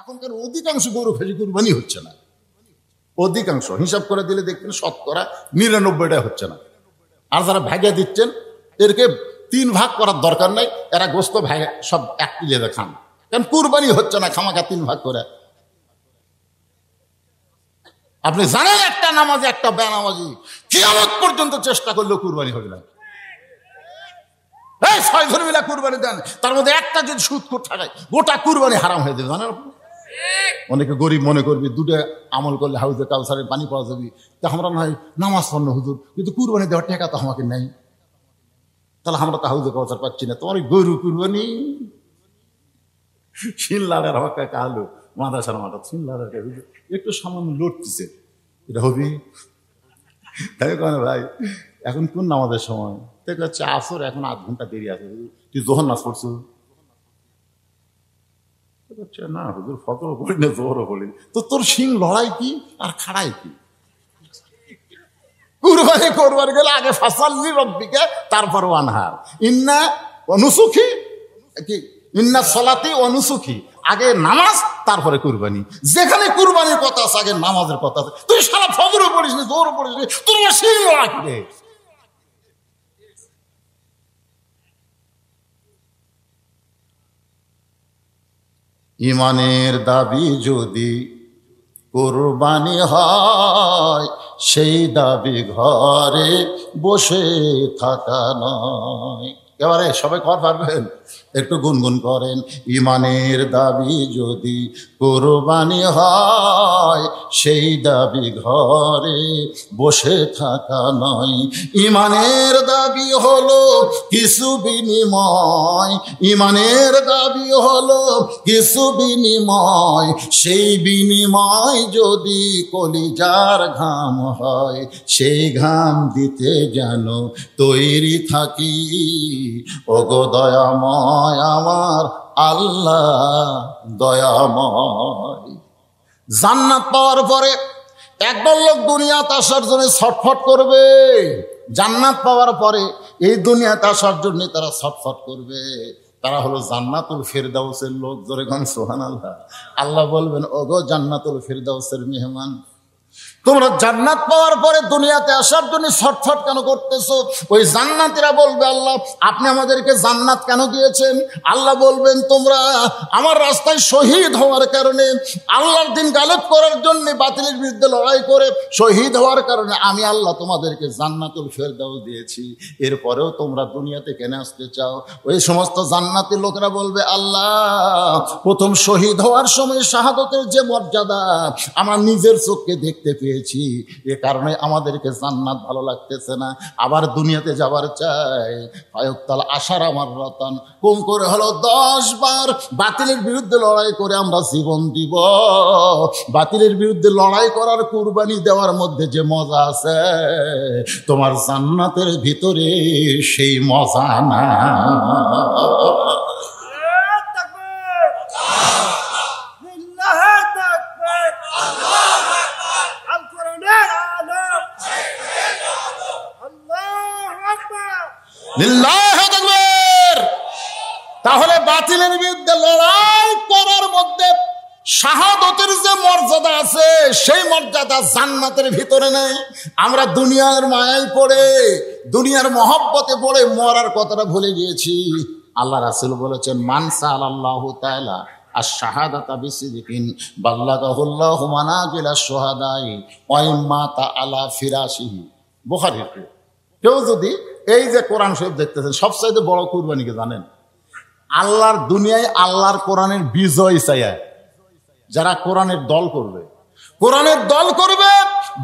এখনকার অধিকাংশ গরু খাসি কুরবানি হচ্ছে না, অধিকাংশ হিসাব করে দিলে দেখবেন 99% হচ্ছে না। আর যারা ভাগিয়ে দিচ্ছেন এরকে 3 ভাগ করার দরকার নাই, এরা গোস্ত ভাগে সব এক প্লেটে খান, কারণ কুরবানি হচ্ছে না খামাখা 3 ভাগ করে। আপনি জানেন একটা নামাজি একটা বেনামাজি কিয়ামত পর্যন্ত চেষ্টা করলেও কুরবানি হবে না। এই 6 জন মিলে কুরবানি দেন, তার মধ্যে একটা যদি সুদখোর থাকে গোটা কুরবানি হারাম হয়ে যাবে, জানেন আপনি? অনেকে গরিব মনে করবি দুটো আমল করলে হাউজে কাউসারের পানি পাওয়া যাবে, তা আমরা নয় নামাজ পড়ল হুজুর, কিন্তু কুরবানি দেওয়ার টাকা তো আমাকে নেই, তাহলে আমরা তো হাউজে কাউসার পাচ্ছি না। তোমার গরু কুরবানি শিনলারের হকা কালো মাদাসার মাথা শিনলারের একটু সামান্য লড়তেছে, এটা হবি তাই কেন ভাই? এখন কোন নামাজের সময়? দেখতে হচ্ছে আসর, এখন 8 ঘন্টা দেরি আছে, তুই জোহর নাচ পড়ছো? না হুজুর ফজরও পড়ি না জোহরও পড়ি, তো তোর শিং লড়াই কি আর খাড়াই কি? কুরবানি করবার গেলে আগে ফাসাল্লি রব্বিকা, তারপর ওয়ানহার, ইন্না অনুসুখী কি ইন্না সলাতি অনুসুখী, আগে নামাজ তারপরে কুরবানি। যেখানে কুরবানির কথা আছে আগে নামাজের কথা আছে। তুই সারা ফজরও পড়িস নি জোহরও পড়িস নি, তোর শিং লড়াই কি রে? ইমানের দাবি যদি কুরবানি হয়, সেই দাবি ঘরে বসে থাকা নয়। এবারে সবাই কর পারবেন? একটু গুনগুন করেন। ইমানের দাবি যদি কুরবানি হয়, সেই দাবি ঘরে বসে থাকা নয়। ইমানের দাবি হলো কিছু বিনিময়, ইমানের দাবি হলো কিছু বিনিময়, সেই বিনিময় যদি কলিজার ঘাম হয়, সেই ঘাম দিতে যেন তৈরি থাকি। ওগো দয়াময় আমার আল্লাহ দয়াময়। জান্নাত পাওয়ার পরে একদল লোক দুনিয়াতে আসার জন্য ছটফট করবে। জান্নাত পাওয়ার পরে এই দুনিয়াতে আসার জন্য তারা ছটফট করবে। তারা হলো জান্নাতুল ফিরদাউসের লোক। জোরে গান সুবহানাল্লাহ। আল্লাহ বলবেন, ওগো জান্নাতুল ফিরদাউসের মেহমান, তোমরা জান্নাত পাওয়ার পরে দুনিয়াতে আসার জন্য ছটফট কেন করতেছো? ওই জান্নাতীরা বলবে, আল্লাহ আপনি আমাদেরকে জান্নাত কেন দিয়েছেন? আল্লাহ বলবেন, তোমরা আমার রাস্তায় শহীদ হওয়ার কারণে, আল্লাহর দিন গালেব করার জন্য বাতিলের বিরুদ্ধে লড়াই করে শহীদ হওয়ার কারণে আমি আল্লাহ তোমাদেরকে জান্নাতুল ফেরদাউস দিয়েছি, এরপরেও তোমরা দুনিয়াতে কেন আসতে চাও? ওই সমস্ত জান্নাতি লোকেরা বলবে, আল্লাহ প্রথম শহীদ হওয়ার সময় শাহাদতের যে মর্যাদা আমার নিজের চোখকে দেখতে পেয়েছি, এ কারণে আমাদেরকে জান্নাত ভালো লাগতেছে না, আবার দুনিয়াতে যাবার চাই। ফায়ুক্তাল আশার আমার রতন, কম করে হলো 10 বার বাতিলের বিরুদ্ধে লড়াই করে আমরা জীবন দিব। বাতিলের বিরুদ্ধে লড়াই করার কুরবানি দেওয়ার মধ্যে যে মজা আছে, তোমার জান্নাতের ভিতরে সেই মজা না। তাহলে বাতিলের বিরুদ্ধে লড়াই করার মধ্যে শাহাদতের যে মর্যাদা আছে, সেই মর্যাদা জান্নাতের ভিতরে নেই। আমরা দুনিয়ার মায়ায় পড়ে, দুনিয়ার মহব্বতে পড়ে মরার কথাটা ভুলে গিয়েছি। আল্লাহ রাসূল বলেছেন, মান সাআলাল্লাহু তাআলা আশ-শাহাদাতা বিসিদিকিন বাল্লাগাহুল্লাহু মানাজিলাশ শুহাদাই ওয়া ইম্মাতা আলা ফিরাশিহি। বুখারীর। কেউ যদি এই যে কোরআন শরীফ দেখতেছেন, সবচাইতে বড় কুরবানিকে জানেন? আল্লাহর দুনিয়ায় আল্লাহর কোরআনের বিজয় চাইয়া যারা কোরআনের দল করবে, কোরআনের দল করবে,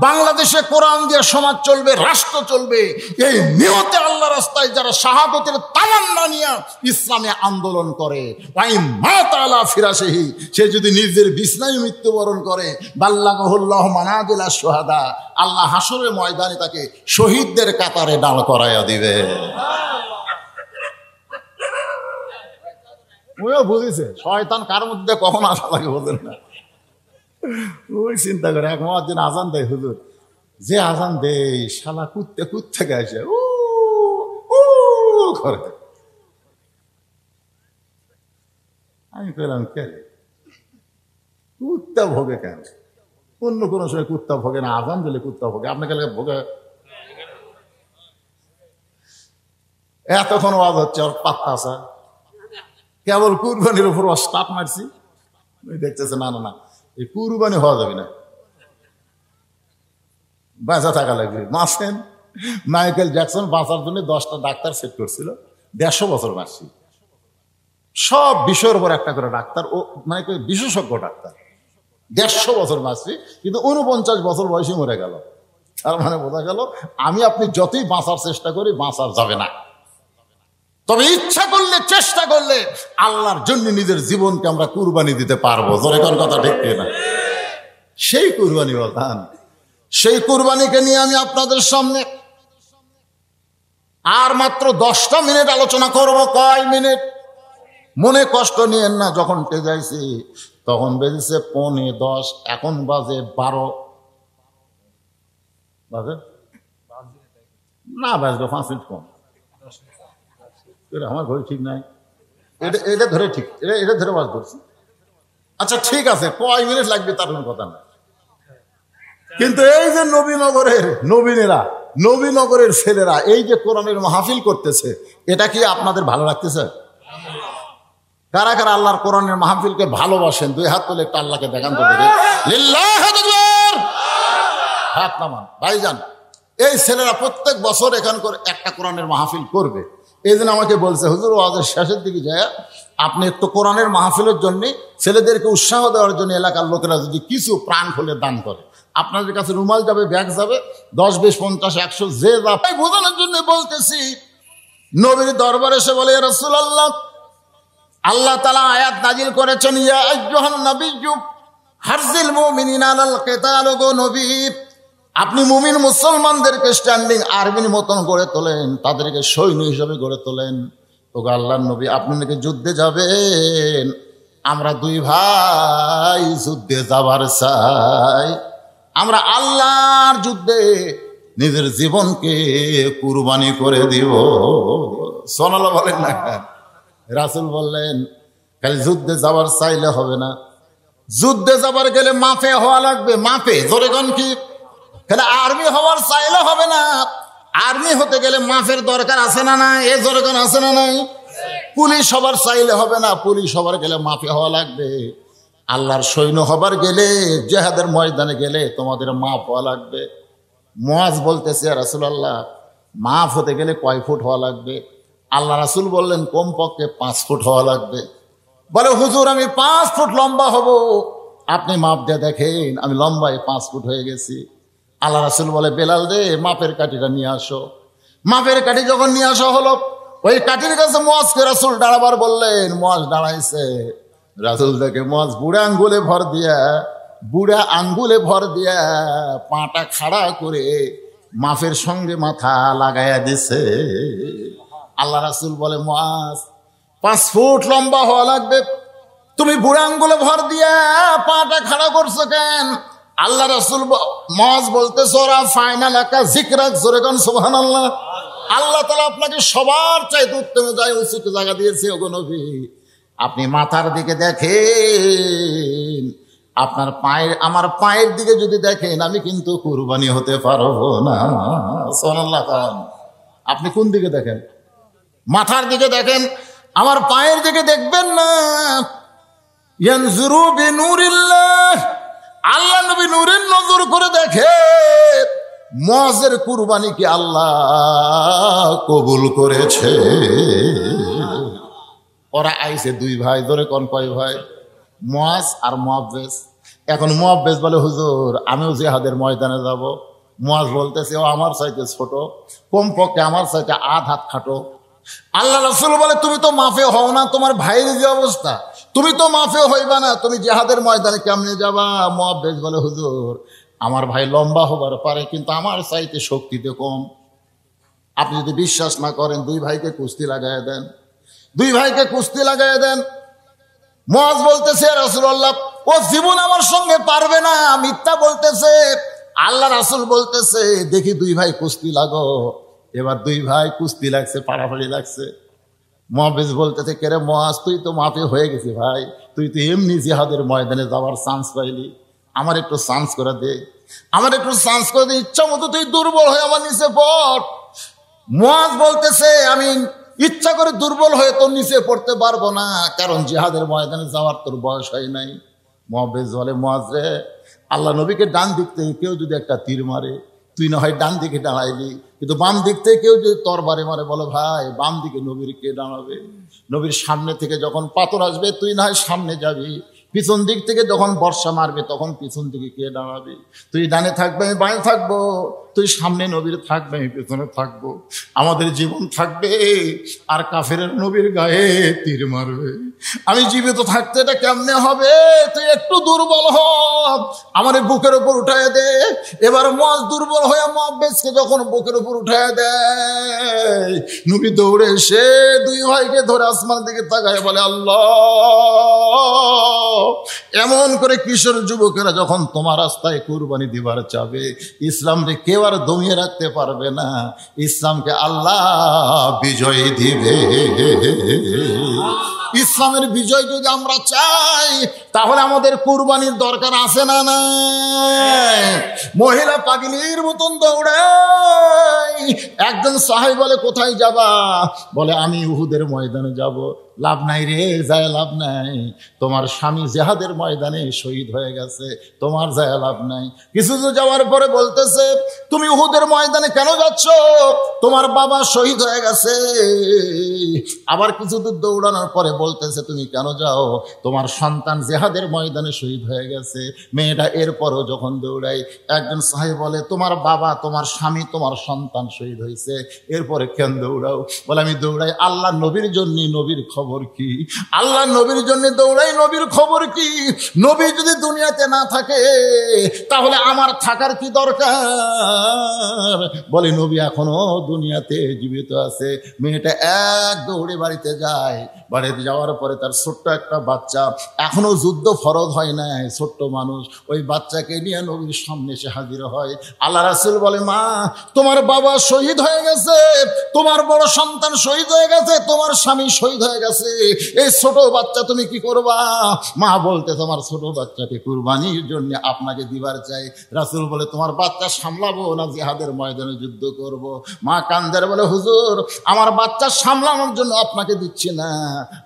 বাংলাদেশে কোরআন দিয়ে সমাজ চলবে, রাষ্ট্র চলবে, এই নিয়তে আল্লাহ রাস্তায় যারা শাহাদতের তামান্না নিয়ে ইসলামে আন্দোলন করে, ওয়াই মা তাআলা ফিরাশিহি, সে যদি নিজের বিছনায় মৃত্যুবরণ করে, বাল্লাগাহুল্লাহু মানাজিলাশ শুহাদা, আল্লাহ হাসরের ময়দানে তাকে শহীদদের কাতারে দাঁড় করাইয়া দিবে। ওইও বুঝেছে শয়তান কার মধ্যে কখন আসা লাগে বোঝেন না। ওই চিন্তা করে এক মুয়াজ্জিন আজান দেয়, হুজুর যে আজান দেয় শালা কুত্তে কুত্তে আসে ও করে। আমি কইলাম কে? কুত্তা ভোগে কেন? অন্য কোনো সময় কুত্তা ভোগে না, আজান দিলে কুত্তা ভোগে, আপনাকে ভোগে? এতক্ষণ আওয়াজ হচ্ছে, ওর পাত্তা আছে? কেবল কুরবানির উপর স্টার্ট মারছি, দেখতেছে না না না, এই কুরবানি হওয়া যাবে না, বাঁচা থাকা লাগবে। বাঁচেন, মাইকেল জ্যাকসন বাঁচার জন্য 10টা ডাক্তার সেট করছিল, 150 বছর বাঁচছি। সব বিষয়ের উপর একটা করে ডাক্তার, ও মানে বিশেষজ্ঞ ডাক্তার, 150 বছর বাঁচছি, কিন্তু 49 বছর বয়সে মরে গেল। তার মানে বোঝা গেল আমি আপনি যতই বাঁচার চেষ্টা করি, বাঁচা যাবে না। তবে ইচ্ছা করলে, চেষ্টা করলে আল্লাহর জন্য নিজের জীবনকে আমরা কুরবানি দিতে পারবো। জোরে কোন কথা ঠিক না? সেই কুরবানি বলতাম, সেই কুরবানিকে নিয়ে আমি আপনাদের সামনে আর মাত্র 10টা মিনিট আলোচনা করব। কয় মিনিট? মনে কষ্ট নিয়েন না, যখন যাইছি তখন বেজেছে 9:45, এখন বাজে 12 বাজে না, বাজবে 5 মিনিট কম। আমার ঘড়ি ঠিক নাই, এটা ধরে ঠিক, এটা ধরে বাজ ধরছি। আচ্ছা ঠিক আছে, কয় মিনিট লাগবে তার কোনো কথা না, কিন্তু এই যে নবীনগরের ছেলেরা এই যে কোরআনের মাহফিল করতেছে, এটা কি আপনাদের ভালো লাগতেছে? কারা কারা আল্লাহর কোরআনের মাহফিলকে ভালোবাসেন? 2 হাত তুলে একটা আল্লাহকে দেখান তো। হাত নামান ভাইজান। এই ছেলেরা প্রত্যেক বছর এখান করে একটা কোরআনের মাহফিল করবে। এই জন্য আমাকে বলছে, হুজুর ওয়াজের শেষের দিকে যায় আপনি একটু কোরআনের মাহফিলের জন্য ছেলেদেরকে উৎসাহ দেওয়ার জন্য এলাকার লোকেরা যদি কিছু প্রাণ খুলে দান করে, আপনাদের কাছে রুমাল যাবে, ব্যাগ যাবে, 10, 20, 50, 100 যে যাবে, বোঝানোর জন্য বলতেছি। নবীর দরবারে এসে বলে, ইয়া রাসূলুল্লাহ, আল্লাহ তাআলা আয়াত নাজিল করেছেন, ইয়া আইয়ুহান নাবিয়্যু হারজিল মুমিনিনা আলাল কিতাল। গো নবী, আপনি মুমিন মুসলমানদেরকে স্ট্যান্ডিং আর্মির মতন গড়ে তোলেন, তাদেরকে সৈন্য হিসাবে গড়ে তোলেন। তো আল্লাহর নবী, আপনি নাকি যুদ্ধে যাবেন? আমরা 2 ভাই যুদ্ধে যাবার চাই, আমরা আল্লাহর যুদ্ধে নিজের জীবনকে কুরবানি করে দিব। সুবহানাল্লাহ বলেন না? রাসূল বললেন, খালি যুদ্ধে যাবার চাইলে হবে না, যুদ্ধে যাবার গেলে মাফে হওয়া লাগবে। মাফে জোরে কোন কি? তাহলে আর্মি হওয়ার চাইলে হবে না, আর্মি হতে গেলে মাফের দরকার আছে না নাই? এ জোরে কোন আছে না নাই? পুলিশ হবার চাইলে হবে না, পুলিশ হবার গেলে মাফে হওয়া লাগবে। আল্লাহর সৈন্য হবার গেলে, জিহাদের ময়দানে গেলে তোমাদের মাফ হওয়া লাগবে। মুয়াজ বলতেছে, ইয়া রাসূলুল্লাহ, মাফ হতে গেলে কয় ফুট হওয়া লাগবে? আল্লাহ রাসূল বললেন, কমপক্ষে 5 ফুট হওয়া লাগবে। বলে, হুজুর আমি 5 ফুট লম্বা হব। আপনি মাপ দিয়ে দেখেন, আমি লম্বায় 5 ফুট হয়ে গেছি। আল্লাহ রাসূল বলে, বেলাল রে, মাপের কাঠিটা নিয়ে আসো। মাপের কাঠি যখন নিয়ে আসা হলো, ওই কাঠির কাছে মুয়াজকে রাসূল দাঁড়াবার বললেন। মুয়াজ দাঁড়াইছে। রাসূল দেখে মুয়াজ বুড়া আঙ্গুলে ভর দিয়া পাটা খাড়া করে মাফের সঙ্গে মাথা লাগাইয়া দিছে। আল্লাহ রাসূল বলে, মুয়াজ 5 ফুট লম্বা হওয়া লাগবে, তুমি বুড়া আঙ্গুলে ভর দিয়া পাটা খাড়া করছো কেন? আল্লাহ রাসূল মুয়াজ বলতেছে, ওরা ফাইনাল একা জিকরাক, জোরে কোন সুবহানাল্লাহ। আল্লাহ তাআলা আপনাকে সবার চাইতে উত্তম উচিত জায়গা দিয়েছে। ওগো নবী, আপনি মাথার দিকে দেখেন, আপনার পায়ের, আমার পায়ের দিকে যদি দেখেন, আমি কিন্তু কুরবানি হতে পারবো না। সুবহানাল্লাহ। আপনি কোন দিকে দেখেন? মাথার দিকে দেখেন, আমার পায়ের দিকে দেখবেন না। ইয়ানজুরু বিনুরিল্লাহ, আল্লাহ নবী নূরের নজর করে দেখে মুয়াজের কুরবানি কি আল্লাহ কবুল করেছে। ওরা আইছে 2 ভাই, ধরে কোন কয় ভাই? মুয়াজ আর মুআব্বিস। এখন মুআব্বিস বলে, হুজুর আমিও জিহাদের ময়দানে যাব। মুয়াজ বলতেছে, ও আমার চাইতে ছোট, কমপক্ষে আমার চাইতে 1/2 হাত খাটো। আল্লাহ রাসূল বলে, তুমি তো মাফে হও না, তোমার ভাইয়ের যে অবস্থা, তুমি তো মাফে হইবা না, তুমি জিহাদের ময়দানে কেমনে যাবা? মুআব্বিস বলে, হুজুর আমার ভাই লম্বা হবার পারে, কিন্তু আমার চাইতে শক্তিতে কম। আপনি যদি বিশ্বাস না করেন, 2 ভাইকে কুস্তি লাগাইয়া দেন, 2 ভাইকে কুস্তি লাগাইয়া দেন। মুয়াজ বলতেছে, ইয়া রাসূলুল্লাহ, ও জীবন আমার সঙ্গে পারবে না, মিথ্যা বলতেছে। আল্লাহ রাসূল বলতেছে, দেখি 2 ভাই কুস্তি লাগো। এবার 2 ভাই কুস্তি লাগছে, পাড়াপাড়ি লাগছে। মুআব্বিস বলতেছে, কে রে মুয়াজ, তুই তো মাফে হয়ে গেছি ভাই, তুই তো এমনি জিহাদের ময়দানে যাওয়ার চান্স পাইলি, আমার একটু চান্স করে দে, আমার একটু চান্স করে দে, ইচ্ছা মতো তুই দুর্বল হয়ে আমার নিচে পড়। মুয়াজ বলতেছে আমি ইচ্ছা করে দুর্বল হয়ে তোর নিচে পড়তে পারবো না, কারণ জিহাদের ময়দানে যাওয়ার তোর বয়স হয় নাই। মুয়াজ্জ বলে, মুয়াজ রে, আল্লাহ নবীকে ডান দিক থেকে কেউ যদি একটা তীর মারে, তুই না হয় ডান দিকে দাঁড়াইলি, কিন্তু বাম দিক থেকে কেউ যদি তরবারে মারে, বলো ভাই বাম দিকে নবীর কে দাঁড়াবে? নবীর সামনে থেকে যখন পাথর আসবে তুই না হয় সামনে যাবি, পিছন দিক থেকে যখন বর্ষা মারবে তখন পিছন দিকে কে দাঁড়াবে? তুই ডানে থাকবে, আমি বাঁয়ে থাকবো, তুই সামনে নবীর থাকবে, আমি পেছনে থাকবো, আমাদের জীবন থাকবে আর কাফের নবীর গায়ে তীর মারবে। আমি জীবিত থাকতে এটা কেমনে হবে? তুই একটু দুর্বল হ, আমার বুকের উপর উঠায় দে। এবার মুয়াজ দুর্বল হয়ে মুয়াজ্জকে যখন বুকের উপর উঠায় দেয়, নবী দৌড়ে এসে দুই ভাইকে ধরে আসমান দিকে তাকায় বলে, আল্লাহ, এমন করে কিশোর যুবকেরা যখন তোমার রাস্তায় কুরবানি দিবার চাবে, ইসলামকে কেউ আর দমিয়ে রাখতে পারবে না, ইসলামকে আল্লাহ বিজয় দিবে। ইসলামের বিজয় যদি আমরা চাই তাহলে আমাদের কুরবানির দরকার আছে না নাই? মহিলা পাগলির মতন দৌড়ায়। একজন সাহাবী বলে, কোথায় যাবা? বলে, আমি উহুদের ময়দানে যাব। লাভ নাই রে, যায় লাভ নাই, তোমার স্বামী জিহাদের ময়দানে শহীদ হয়ে গেছে, তোমার যায় লাভ নাই। কিছু দূর যাওয়ার পরে বলতেছে, তুমি উহুদের ময়দানে কেন যাচ্ছ? তোমার বাবা শহীদ হয়ে গেছে। আবার কিছু দূর দৌড়ানোর পরে বলতেছে, তুমি কেন যাও? তোমার সন্তান জিহাদের ময়দানে শহীদ হয়ে গেছে। মেয়েটা এরপরও যখন দৌড়াই, একজন সাহাবী বলে, তোমার বাবা, তোমার স্বামী, তোমার সন্তান শহীদ হয়েছে, এরপরে কেন দৌড়াও? বলে, আমি দৌড়াই আল্লাহ নবীর জন্য। নবীর খবর কি? আল্লাহ নবীর জন্য দৌড়াই, নবীর খবর কি? নবী যদি দুনিয়াতে না থাকে তাহলে আমার থাকার কি দরকার? বলে, নবী এখনো দুনিয়াতে জীবিত আছে। মেয়েটা এক দৌড়ে বাড়িতে যায়। বাড়িতে যাওয়ার পরে তার ছোট্ট একটা বাচ্চা, এখনো যুদ্ধ ফরজ হয় নাই, ছোট্ট মানুষ, ওই বাচ্চাকে নিয়ে নবীর সামনে এসে হাজির হয়। আল্লাহ রাসূল বলে, মা, তোমার বাবা শহীদ হয়ে গেছে, তোমার বড় সন্তান শহীদ হয়ে গেছে, তোমার স্বামী শহীদ হয়ে গেছে, এই ছোট বাচ্চা তুমি কি করবা? মা বলতে, তোমার ছোট বাচ্চাকে কুরবানির জন্য আপনাকে দিবার চাই। রাসূল বলে, তোমার বাচ্চা সামলাবো না জিহাদের ময়দানে যুদ্ধ করব? মা কান্দার বলে, হুজুর, আমার বাচ্চা সামলানোর জন্য আপনাকে দিচ্ছি না,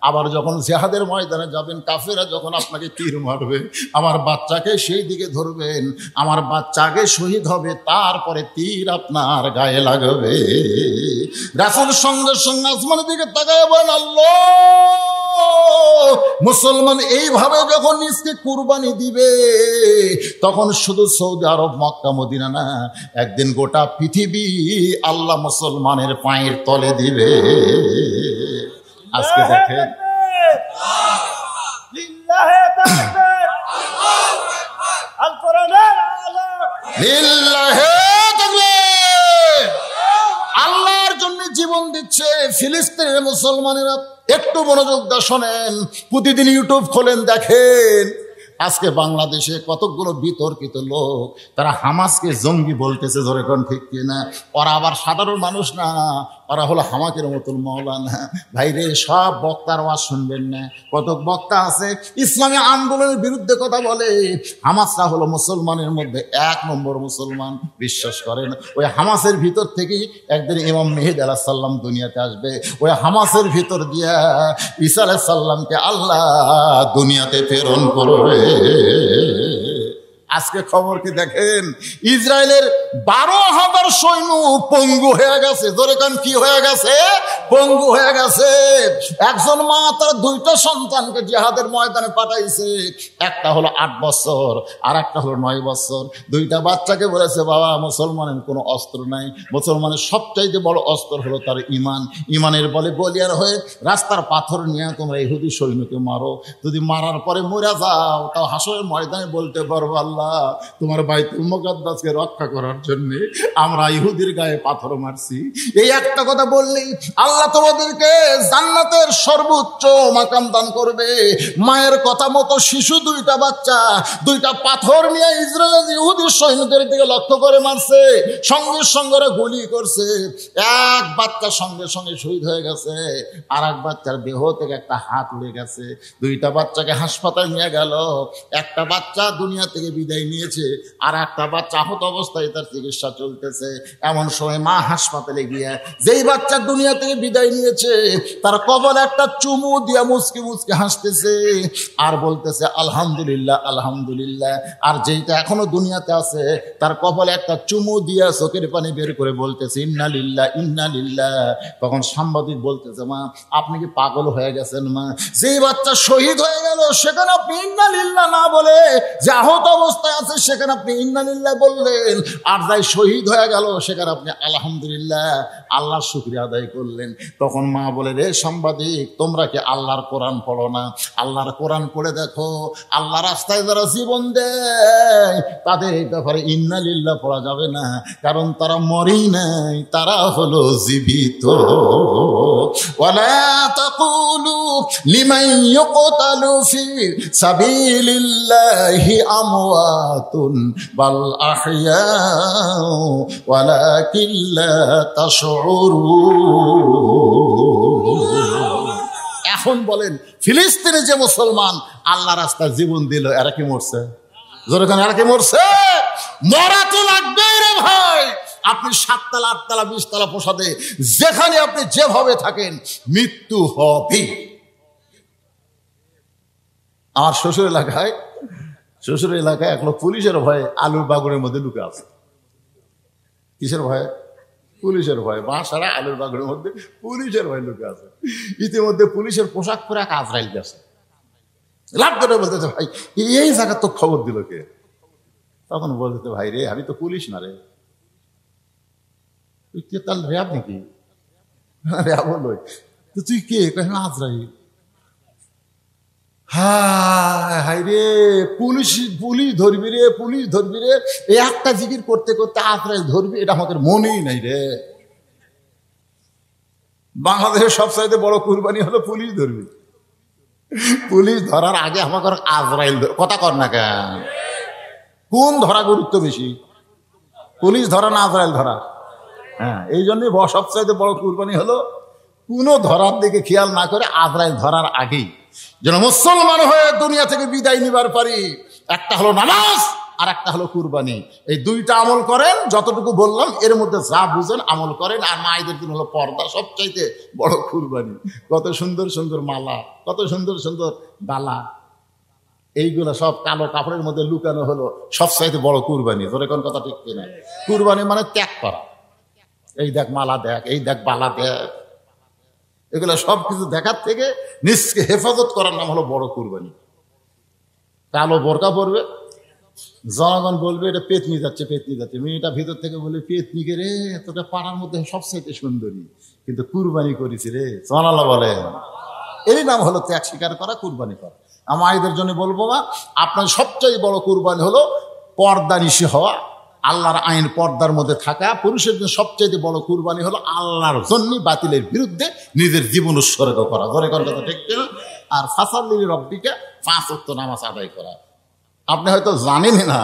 আবার যখন জিহাদের ময়দানে যাবেন, কাফেররা যখন আপনাকে তীর মারবে, আমার বাচ্চাকে সেই দিকে ধরবেন, আমার বাচ্চা আগে শহীদ হবে, তারপরে তীর আপনার গায়ে লাগবে। রাসূল সঙ্গে সঙ্গে আসমানের দিকে তাকায় বলেন, আল্লাহ, মুসলমান এইভাবে যখন নিজকে কুরবানি দিবে, তখন শুধু সৌদি আরব, মক্কা, মদিনা না, একদিন গোটা পৃথিবী আল্লাহ মুসলমানের পায়ের তলে দিবে। আজকে দেখেন, আল্লাহর জন্য জীবন দিচ্ছে ফিলিস্তিনের মুসলমানেরা। একটু মনোযোগ দিয়ে শোনেন, প্রতিদিন ইউটিউব খোলেন, দেখেন আজকে বাংলাদেশে কতগুলো বিতর্কিত লোক, তারা হামাসকে জঙ্গি বলতেছে, ধরে কোন ঠিক কিনা? ওরা আবার সাধারণ মানুষ না, ওরা হলো হামাকের মতন মৌলানা। ভাইরে, সব বক্তার ওয়াজ শুনবেন না। কত বক্তা আছে ইসলামী আন্দোলনের বিরুদ্ধে কথা বলে। হামাসরা হলো মুসলমানের মধ্যে 1 নম্বর মুসলমান, বিশ্বাস করেন। ওই হামাসের ভিতর থেকেই একদিন ইমাম মেহেদী আলাইহিস সালাম দুনিয়াতে আসবে। ওই হামাসের ভিতর দিয়া ঈসা আলাইহিস সালামকে আল্লাহ দুনিয়াতে প্রেরণ করবে। আজকে খবর কি দেখেন, ইসরায়েলের 12,000 সৈন্য পঙ্গু হয়ে গেছে। জোরে কান, কি হয়ে গেছে? পঙ্গু হয়ে গেছে। একজন মা তার 2টা সন্তানকে জিহাদের ময়দানে পাঠাইছে। একটা হলো 8 বছর, আর একটা হলো 9 বছর। 2টা বাচ্চাকে বলেছে, বাবা, মুসলমানের কোনো অস্ত্র নাই, মুসলমানের সবচাইতে বড় অস্ত্র হলো তার ইমান। ইমানের বলে বলিয়ার হয়ে রাস্তার পাথর নিয়ে তোমরা ইহুদি সৈন্যকে মারো, যদি মারার পরে মরে যাও তাও হাসরের ময়দানে বলতে পারবো, আল্লাহ, তোমার বাইতুল মুকাদ্দাসকে রক্ষা করার জন্য আমরা ইহুদির গায়ে পাথর মারছি। এই একটা কথা বললেই আল্লাহ তোমাদেরকে জান্নাতের সর্বোচ্চ মাকাম দান করবে। মায়ের কথা মতো শিশু দুইটা বাচ্চা দুইটা পাথর নিয়ে ইসরায়েল ইহুদি সৈন্যদের দিকে লক্ষ্য করে মারছে, সঙ্গে সঙ্গে গুলি করছে। এক বাচ্চা সঙ্গে সঙ্গে শহীদ হয়ে গেছে, আর এক বাচ্চার দেহ থেকে একটা হাত উড়ে গেছে। দুইটা বাচ্চাকে হাসপাতাল নিয়ে গেল, একটা বাচ্চা দুনিয়া থেকে বিদায় নিয়েছে, আর একটা বাচ্চা আহত অবস্থায় তার চিকিৎসা চলতেছে। এমন সময় মা হাসপাতালে গিয়ে যেই বাচ্চা দুনিয়া থেকে বিদায় নিয়েছে তার কবলে একটা চুমু দিয়া মুচকি মুচকি হাসতেছে আর বলতেছে আলহামদুলিল্লাহ আলহামদুলিল্লাহ। আর যেইটা এখনো দুনিয়াতে আছে তার কপালে একটা চুমু দিয়া চোখের পানি বের করে বলতেছে ইন্না লিল্লাহ ইন্না লিল্লাহ। তখন সাংবাদিক বলতেছে মা আপনি কি পাগল হয়ে গেছেন মা? যেই বাচ্চা শহীদ হয়ে গেল সেখানে আপনি ইন্না লিল্লাহ না বলে যে আহত অবস্থায় আছে সেখানে আপনি ইন্না লিল্লাহ বললেন, আর যাই শহীদ হয়ে গেল সেখানে আপনি আলহামদুলিল্লাহ আল্লাহর শুকরিয়া আদায় করলেন। তখন মা বলে রে সাংবাদিক তোমরা কি আল্লাহর কোরআন পড়ো না? আল্লাহর কোরআন পড়ে দেখো, আল্লাহ রাস্তায় যারা জীবন দেয় তাদের এই ব্যাপারে ইন্না লিল্লাহ পড়া যাবে না, কারণ তারা মরেই নাই, তারা হলো জীবিত। ওয়ালা তাকুলু লিমান ইউকতালু ফি সাবিলিল্লাহি আমওয়াতুন বাল আহইয়াউ ওয়ালাকিন লা তাশউরুন। এখন বলেন ফিলিস্তিনে যে মুসলমান আল্লাহ রাস্তায় জীবন দিল এরা কি মরছে? জোরে কেন এরা কি মরছে? মরা তো লাগবেই রে ভাই। আপনি 7 তলা 8 তলা 20 তলা প্রসাদে যেখানে আপনি যেভাবে থাকেন মৃত্যু হবে। আমার শ্বশুর এলাকায় এক লোক পুলিশের ভয়ে আলুর বাগুনের মধ্যে ঢুকে আছে। কিসের ভয়ে? পুলিশের ভয়ে। বাসারা আলুর বাগুনের মধ্যে পুলিশের ভয়ে ঢুকে আছে। ইতিমধ্যে পুলিশের পোশাক পরে এক আজরাইল গেছে, লাভ করে বলতেছে ভাই এই জায়গা তো খবর দিল কে? তখন বলতে ভাই রে আমি তো পুলিশ না রে। তুই তাহলে র্যাব নাকি? র্যাব বলল তুই কে? আজরাইল। হাই রে পুলিশ ধরবি রে, পুলিশ ধরবি রে। এই একটা জিকির করতে করতে আজরাইল ধরবি এটা আমাদের মনেই নাই রে। বাংলাদেশের সবচাইতে বড় কুরবানি হলো পুলিশ ধরবি। পুলিশ ধরার আগে আমাকে আজরাইল কথা কর না কেন? কোন ধরা গুরুত্ব বেশি, পুলিশ ধরা না আজরাইল ধরা? হ্যাঁ, এই জন্যই সবচাইতে বড় কুরবানি হলো কোনো ধরার দিকে খেয়াল না করে আজরাইল ধরার আগেই যেন মুসলমান হয়ে দুনিয়া থেকে বিদায় নিবার পারি। একটা হলো নামাজ আর একটা হলো কুরবানি। এই দুইটা আমল করেন, যতটুকু বললাম এর মধ্যে যা বুঝেন আমল করেন। আর মায়েদের জন্য হলো পর্দা, সবচাইতে বড় কুরবানি। কত সুন্দর সুন্দর মালা, কত সুন্দর সুন্দর ডালা, এইগুলো সব কালো কাপড়ের মধ্যে লুকানো হলো সবচাইতে বড় কুরবানি। তোর এখন কথা ঠিক কিনা? কুরবানি মানে ত্যাগ করা। এই দেখ মালা দেখ, এই দেখ বালা দেখ, এগুলো সবকিছু দেখার থেকে নিজকে হেফাজত করার নাম হলো বড় কুরবানি। কালো বোরকা পরবে, জনগণ বলবে এটা পেতনি যাচ্ছে পেতনি যাচ্ছে, মেয়েটা ভিতর থেকে বলবে পেতনিকে রে তোটা পাড়ার মধ্যে সবচাইতে সুন্দরী, কিন্তু কুরবানি করেছি রে। সুবহানাল্লাহ বলেন। এরই নাম হলো ত্যাগ স্বীকার করা, কুরবানি করা। আমাদের জন্য বলবো না, আপনার সবচেয়ে বড় কুরবানি হলো পর্দানিশী হওয়া, আল্লাহর আইন পর্দার মধ্যে থাকা। পুরুষের জন্য সবচেয়ে বড় কুরবানি হলো আল্লাহর জন্য বাতিলের বিরুদ্ধে নিজের জীবন উৎসর্গ করা। ধরে কথা ঠিক কিনা? আর ফাসাল্লি রব্বিকা 5 ওয়াক্ত নামাজ আদায় করা। আপনি হয়তো জানেন না,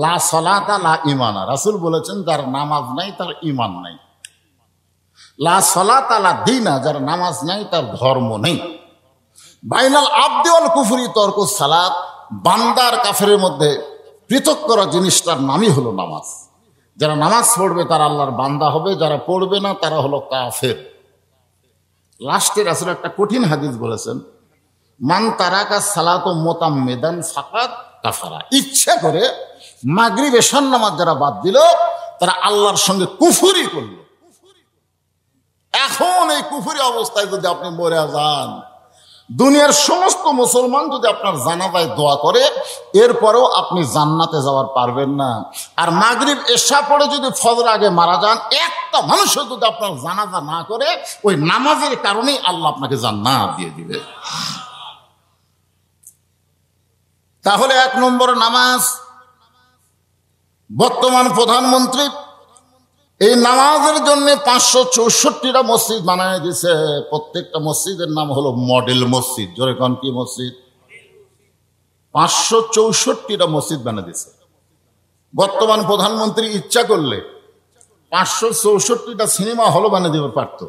লা সলাতা লা ঈমানা, রাসূল বলেছেন যার নামাজ নাই তার ঈমান নাই। লা সলাতা লা দীনা, যার নামাজ নাই তার ধর্ম নেই। বাইনাল আবদি ওয়াল কুফরি তরকুস সালাত, বান্দার কাফেরের মধ্যে পৃথক করা জিনিসটার নামই হলো নামাজ। যারা নামাজ পড়বে তারা আল্লাহর বান্দা হবে, যারা পড়বে না তারা হলো কাফের। লাস্টে রাসূল একটা কঠিন হাদিস বলেছেন, মান তারাকা সালাত মুতাম্মিদান ফাকাদ কাফারা। ইচ্ছা করে মাগরিব এশার নামাজ যারা বাদ দিল তারা আল্লাহর সঙ্গে কুফরি করলো। এখন এই কুফরি অবস্থায় যদি আপনি মরে যান, দুনিয়ার সমস্ত মুসলমান যদি আপনার জানাজায় দোয়া করে, এরপরেও আপনি জান্নাতে যাওয়ার পারবেন না। আর মাগরিব এশা পড়ে যদি ফজর আগে মারা যান, একটা মানুষও যদি আপনার জানাজা না করে, ওই নামাজের কারণেই আল্লাহ আপনাকে জান্নাত দিয়ে দিবে। তাহলে 1 নম্বর নামাজ, বর্তমান প্রধানমন্ত্রী এই নামাজের জন্য 564টা মসজিদ বানায় দিছে। প্রত্যেকটা মসজিদের নাম হলো মডেল মসজিদ। জোরে কোন কি মসজিদ? 564টা মসজিদ বানিয়ে দিছে। বর্তমান প্রধানমন্ত্রী ইচ্ছা করলে 564টা সিনেমা হল বানিয়ে দিতে পারত।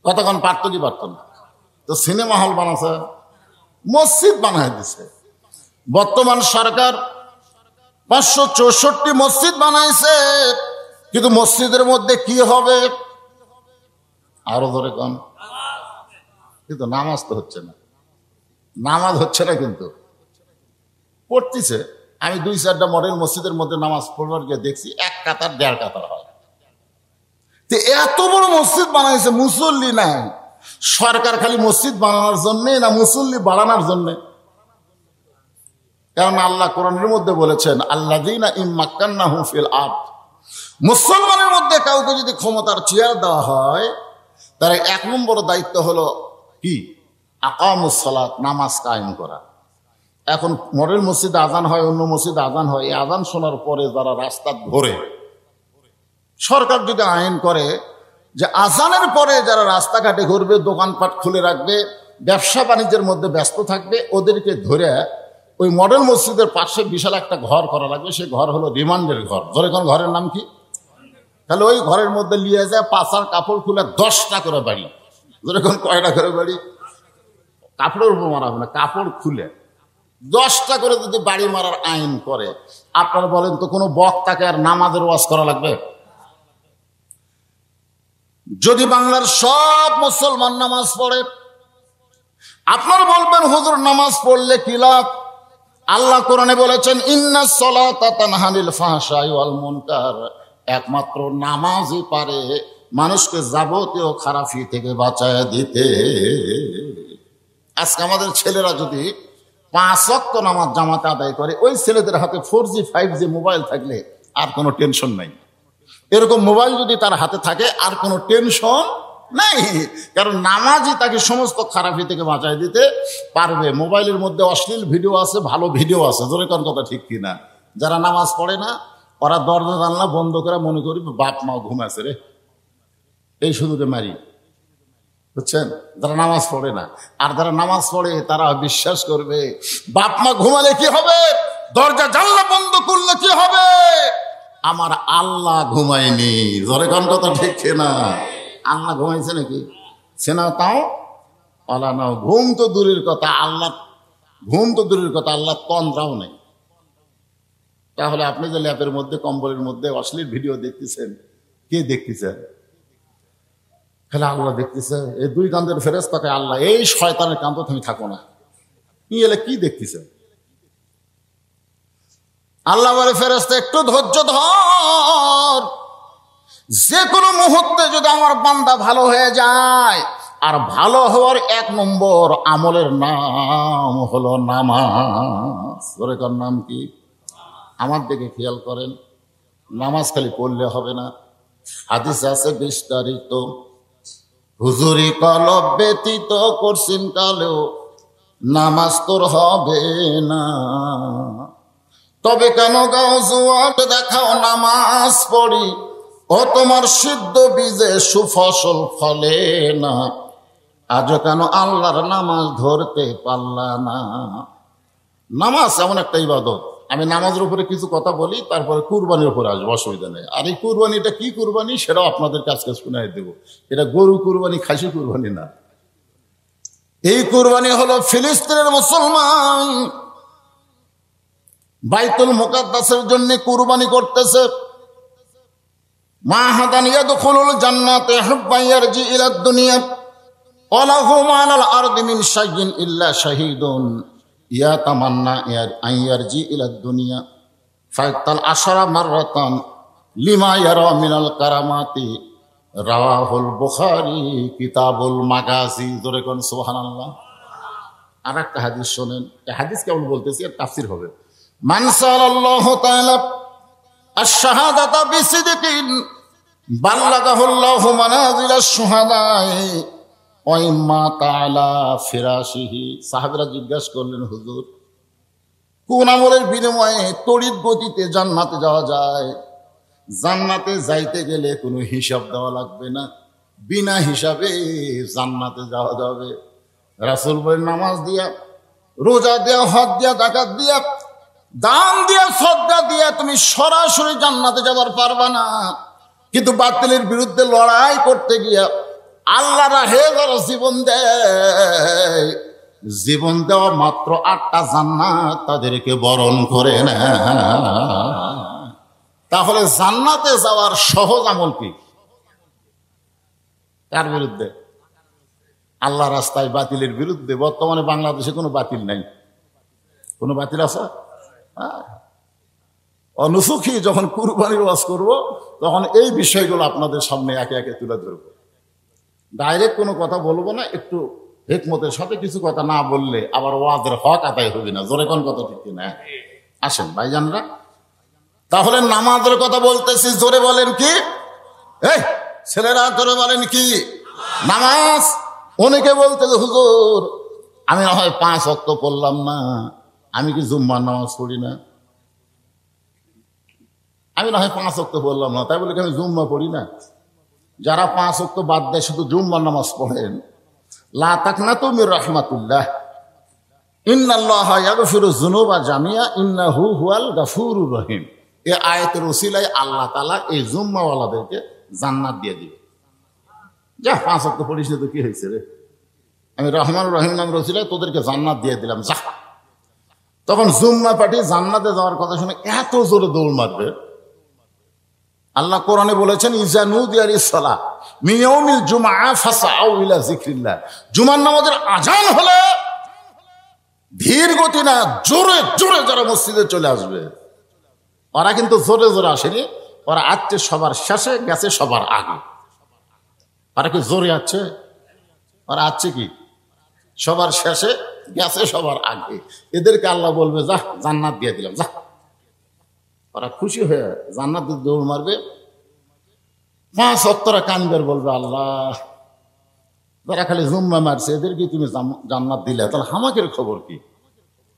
কতক্ষণ পারত কি পারত না? তো সিনেমা হল বানাছে, মসজিদ বানায় দিছে। বর্তমান সরকার 564 মসজিদ বানাইছে, কিন্তু মসজিদের মধ্যে কি হবে? আরো ধরে কন, কিন্তু নামাজ তো হচ্ছে না, নামাজ হচ্ছে না, কিন্তু পড়তেছে। আমি 2-4টা মডেল মসজিদের মধ্যে নামাজ পড়বার গিয়ে দেখছি 1 কাতার 1.5 কাতার হয়। তো এত বড় মসজিদ বানাইছে, মুসল্লি নাই। সরকার খালি মসজিদ বানানোর জন্যে না মুসল্লি বাড়ানোর জন্যে? কারণ আল্লাহ কোরআনের মধ্যে বলেছেন, আল্লাযীনা ইম্মাক্কান্নাহুম ফিল আরদ, মুসলমানের মধ্যে কাউকে যদি ক্ষমতার চেয়ার দেওয়া হয়, তার 1 নম্বর দায়িত্ব হলো কি? আকামুস সালাত, নামাজ কায়েম করা। এখন মডেল মসজিদে আজান হয়, অন্য মসজিদে আজান হয়। এই আজান শোনার পরে যারা রাস্তা ধরে, সরকার যদি আইন করে যে আজানের পরে যারা রাস্তাঘাটে ঘুরবে, দোকানপাট খুলে রাখবে, ব্যবসা বাণিজ্যের মধ্যে ব্যস্ত থাকবে, ওদেরকে ধরে ওই মডেল মসজিদের পাশে বিশাল একটা ঘর করা লাগবে। সেই ঘর হলো রিমান্ডের ঘর। ধরে কোন ঘরের নাম কি? তাহলে ওই ঘরের মধ্যে নিয়ে যায় পাশার কাপড় খুলে 10টা করে বাড়ি। ধরে কোন কয়টা করে বাড়ি? কাপড়ের উপর মারা হবে না, কাপড় খুলে 10টা করে যদি বাড়ি মারার আইন করে, আপনারা বলেন তো কোনো বক্তাকে আর নামাজের ওয়াজ করা লাগবে? যদি বাংলার সব মুসলমান নামাজ পড়ে, আপনারা বলবেন হুজুর নামাজ পড়লে কি লাভ? আল্লাহ কোরআনে বলেছেন, ইন্নাস সালাতা তানহা আনিল ফাহশাই ওয়াল মুনকার, একমাত্র নামাজই পারে মানুষকে যাবতীয় খারাপি থেকে বাঁচায় দিতে। আজকে আমাদের ছেলেরা যদি 5 ওয়াক্ত নামাজ জামাতে আদায় করে, ওই ছেলেদের হাতে 4G 5G মোবাইল থাকলে আর কোনো টেনশন নাই। এরকম মোবাইল যদি তার হাতে থাকে আর কোনো টেনশন নাই, কারণ নামাজই তাকে সমস্ত খারাপি থেকে বাঁচাই দিতে পারবে। মোবাইলের মধ্যে অশ্লীল ভিডিও আছে, ভালো ভিডিও আছে, জোরে কোন কথা ঠিক কিনা? যারা নামাজ পড়ে না, ওরা দরজা জানলা বন্ধ করে মনে করি বাপ মা ঘুমাছে রে, এই শুধুকে মারি, বুঝছেন? যারা নামাজ পড়ে না। আর যারা নামাজ পড়ে তারা বিশ্বাস করবে বাপ মা ঘুমালে কি হবে, দরজা জানলা বন্ধ করলে কি হবে, আমার আল্লাহ ঘুমায়নি। জোরে কোন কথা ঠিক কিনা? আল্লাহ ঘুমাইছে নাকি? সেনা তাও আল্লাহ নাও। ঘুম তো দূরের কথা, আল্লাহ ঘুম তো দূরের কথা, আল্লাহ তন্দ্রাও নেই। তাহলে আপনি যে ল্যাপের মধ্যে কম্বলের মধ্যে অশ্লীল ভিডিও দেখতেছেন, কে দেখতেছেন? খালি আল্লাহ দেখতেছে। এই 2 কান্দের ফেরেশতাকে আল্লাহ, এই শয়তানের কান্ত তুমি থাকো না, নিয়ে এলে কি দেখতেছেন? আল্লাহ বলে, ফেরেশতা একটু ধৈর্য ধর, যে কোনো মুহূর্তে যদি আমার বান্দা ভালো হয়ে যায়, আর ভালো হওয়ার 1 নম্বর আমলের নাম হলো নামাজ। ওর নাম কি? আমার দিকে খেয়াল করেন, নামাজ খালি পড়লে হবে না। হাদিস আছে বিস্তারিত, হুজুরি কলব ব্যতীত করছেন কালেও নামাজ তোর হবে না। তবে কেন গাও জুয়াট দেখাও নামাজ পড়ি, ও তোমার সিদ্ধ বীজে সুফসল ফলে না। আজও কেন আল্লাহর নামাজ ধরতে পারলা না? নামাজ এমন একটা ইবাদত। আমি নামাজের উপরে কিছু কথা বলি, তারপরে কুরবানির উপরে আসবো, অসুবিধা নেই। আর এই কুরবানিটা কি কুরবানি সেটাও আপনাদের কাছে শুনাই দেব। এটা গরু কুরবানি, খাসি কুরবানি না। এই কুরবানি হলো ফিলিস্তিনের মুসলমান বাইতুল মুকাদ্দাসের জন্য কুরবানি করতেছে। মা হাদান ইয়াদখুলুল জান্নাতে হুব্বান ইয়ারজি ইলাদ দুনিয়া ওয়া লাহু মা'আল আরদি মিন শাইইন ইল্লা শাহীদুন ইয়াতামান্না আন ইয়ারজি ইলাদ দুনিয়া ফায়াক্তাল আশরা মাররাতান লিমা ইয়ারা মিনাল কারামাতি। রাওয়াহুল বুখারী কিতাবুল মাগাজি। জোরে কোন সুবহানাল্লাহ। আর একটা হাদিস শোনেন, এই হাদিস কেমন বলতেছি, এর তাফসীর হবে। মান সাল্লাল্লাহু তাআলা আশ-শাহাদাতা বিসিদকিন বাল্লাগাহুল্লাহু মানাজিলাশ শুহাদাই ওয়া ইম্মা তাআলা ফিরাশিহি। সাহাবীরা জিজ্ঞাসা করলেন, হুজুর কোন আমলের বিনিময়ে তড়িৎ গতিতে জান্নাতে যাওয়া যায়? জান্নাতে যাইতে গেলে কোনো হিসাব দেওয়া লাগবে না, বিনা হিসাবে জান্নাতে যাওয়া যাবে। রাসূল বলেন, নামাজ দিয়া, রোজা দিয়া, হজ দিয়া, যাকাত দিয়া, দান দিয়া, সদকা দিয়া তুমি সরাসরি জান্নাতে যাবার পারবা না। কিন্তু বাতিলের বিরুদ্ধে লড়াই করতে গিয়া আল্লাহ রাহে যারা জীবন দেয়, জীবন দেওয়া মাত্র 8টা জান্নাত তাদেরকে বরণ করে না। তাহলে জান্নাতে যাওয়ার সহজ আমল কি? কার বিরুদ্ধে? আল্লাহ রাস্তায় বাতিলের বিরুদ্ধে। বর্তমানে বাংলাদেশে কোনো বাতিল নাই। কোনো বাতিল আছে? অনুসুখী যখন কুরবানির ওয়াজ করব, তখন এই বিষয়গুলো আপনাদের সামনে একে একে তুলে ধরব। ডাইরেক্ট কোনো কথা বলবো না, একটু হিকমতের সাথে কিছু কথা না বললে আবার ওয়াজের হক আদায় হবে না। জোরে কোন কথা, ঠিক না? আসেন ভাইজানরা, তাহলে নামাজের কথা বলতেছি, জোরে বলেন কি? এই ছেলেরা জোরে বলেন কি? নামাজ। অনেকে বলতেছে, হুজুর আমি না হয় 5 ওয়াক্ত পড়লাম না, আমি কি জুম্মার নামাজ পড়ি না? আমি না হয় 5 ওয়াক্ত পড়লাম না, তাই বলে কি আমি জুম্মা পড়ি না? যারা 5 ওয়াক্ত বাদ দেয় শুধু জুম্মার নামাজ পড়েন, লা তাকনাতু মির রাহমাতুল্লাহ, ইন্নাল্লাহা ইয়াগফিরুয যুনুবা জামিয়া ইন্নাহু হুয়াল গাফুরুর রহিম। এই আয়াতের ওসিলায় আল্লাহ তাআলা এই জুম্মাওয়ালাদেরকে জান্নাত দিয়ে দিবে। যা 5 ওয়াক্ত পড়িস না তো কি হয়েছে রে, আমি রহমানুর রহিম নামের ওসিলায় তোদেরকে জান্নাত দিয়ে দিলাম, যা। তখন জুম্মা পার্টি জান্নাতে যাওয়ার কথা শুনে এত জোরে দৌড় মারবে। আল্লাহ কোরআনে বলেছেন, ইজা নুদিয়া লিস-সালাহ মিন ইয়াউমিল জুমআহ ফাসআউ ইলা যিকরিল্লাহ। জুমার নামাজের আজান হলে ধীর গতি না, জোরে জোরে যারা মসজিদে চলে আসবে। ওরা কিন্তু জোরে জোরে আসেনি, ওরা আসছে সবার শেষে, গেছে সবার আগে। ওরা কি জোরে আছে? ওরা আসছে কি সবার শেষে, গেছে সবার আগে। এদেরকে আল্লাহ বলবে, যা জান্নাত দিয়ে দিলাম, যা। ওরা খুশি হয়ে জান্নাত দৌড় মারবে। 5 ওয়াক্তরা কানবের, বলবে, আল্লাহ যারা খালি জুম্মা মারছে এদেরকে তুমি জান্নাত দিলে, তাহলে আমাকের খবর কি?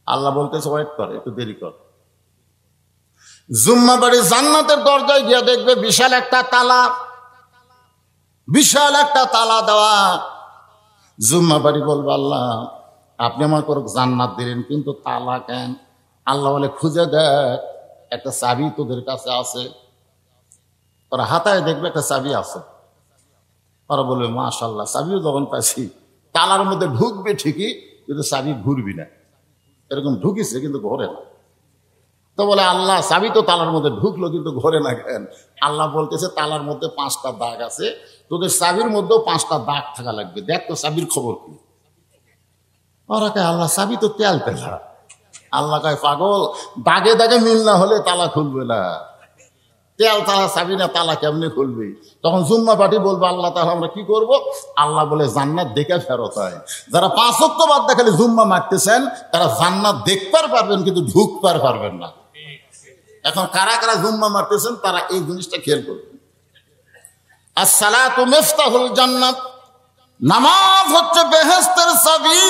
আল্লাহ বলতেছে, ওয়েট কর, একটু দেরি কর। জুম্মা বাড়ি জান্নাতের দরজায় গিয়ে দেখবে বিশাল একটা তালা, বিশাল একটা তালা দেওয়া। জুম্মা বাড়ি বলবে, আল্লাহ আপনি আমার করে জান্নাত দিলেন, কিন্তু তালা কেন? আল্লাহ বলে, খুঁজে দেখ, একটা চাবি তোদের কাছে আছে। ওরা হাতায় দেখবে একটা চাবি আছে। ওরা বলবে, মাশাআল্লাহ, চাবিও যখন পাইছি। তালার মধ্যে ঢুকবে ঠিকই, কিন্তু চাবি ঘুরবি না। এরকম ঢুকিছে কিন্তু ঘরে না। তো বলে, আল্লাহ চাবি তো তালার মধ্যে ঢুকলো, কিন্তু ঘরে না কেন? আল্লাহ বলতেছে, তালার মধ্যে 5টা দাগ আছে, তোদের চাবির মধ্যেও 5টা দাগ থাকা লাগবে, দেখ তো চাবির খবর কি? ওরা কয়, আল্লাহ চাবি তো তেল তেলা। আল্লাহ কয়, পাগল, দাগে দাগে মিল না হলে তালা খুলবে না। তেল তালা চাবি না, তালা কেমনি খুলবে? তখন জুম্মা পার্টি বলবো, আল্লাহ তাহলে আমরা কি করব? আল্লাহ বলে, জান্নাত দেখে ফেরত হয়। যারা 5 ওয়াক্ত বাদ দিয়ে খালি জুম্মা মারতেছেন, তারা জান্নাত দেখতে পারবেন, কিন্তু ঢুকতে পারবেন না। এখন কারা কারা জুম্মা মারতেছেন তারা এই জিনিসটা খেয়াল করবেন। আসসালাতু মিফতাহুল জান্নাত, নামাজ হচ্ছে বেহেশতের চাবি।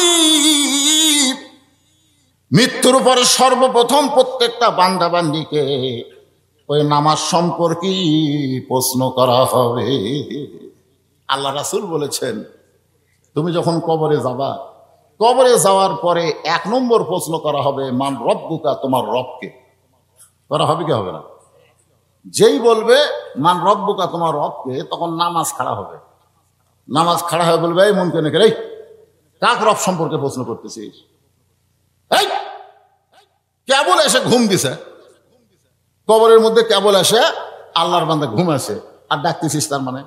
মৃত্যুর পরে সর্বপ্রথম প্রত্যেকটা বান্দা বান্দিকে ওই নামাজ সম্পর্কে প্রশ্ন করা হবে। আল্লাহ রাসূল বলেছেন, তুমি যখন কবরে যাবা, কবরে যাওয়ার পরে 1 নম্বর প্রশ্ন করা হবে, মান রব্বুকা, তোমার রবকে। করা হবে কি হবে না? যেই বলবে মান রব্বুকা, তোমার রবকে, তখন নামাজ খাড়া হবে। নামাজ খাড়া হয়ে বলবে, এই মনকে নেকে, এই কাক রব সম্পর্কে প্রশ্ন করতেছিস? এই কেবল এসে ঘুম দিছে, কবরের মধ্যে কেবল এসে আল্লাহর বান্দা ঘুম আসে, আর ডাকতেছিস তার মানে?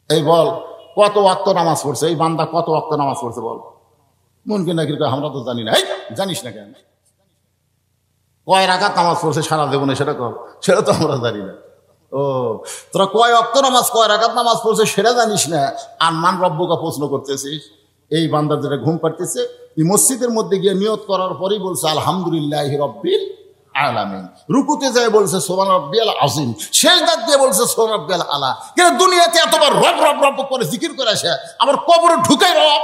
এই বল, কত ওয়াক্ত নামাজ পড়ছে এই বান্দা? কত ওয়াক্ত নামাজ পড়ছে বল? মনকে নাকি আমরা তো জানি না। এই জানিস না কেন? কয় রাকাত নামাজ পড়ছে সারা জীবনে, সেটা কর, সেটা তো আমরা জানি না। ও, তোরা কয় ওয়াক্ত নামাজ, কয় রাকাত নামাজ পড়ছে সেটা জানিস না, আর মান রব্বুকা প্রশ্ন করতেছিস? এই বান্দার যেটা ঘুম পাড়তেছে, এই মসজিদের মধ্যে গিয়ে নিয়ত করার পরেই বলছে আলহামদুলিল্লাহি রাব্বিল আলামিন, রুকুতে যায় বলছে সুবহান রাব্বিয়াল আযীম, সিজদাত দিয়ে বলছে সুবহান রাব্বিয়াল আলা। কিন্তু দুনিয়াতে এতবার রব রব রব করে জিকির করে আসে, আবার কবরে ঢুকাই রব।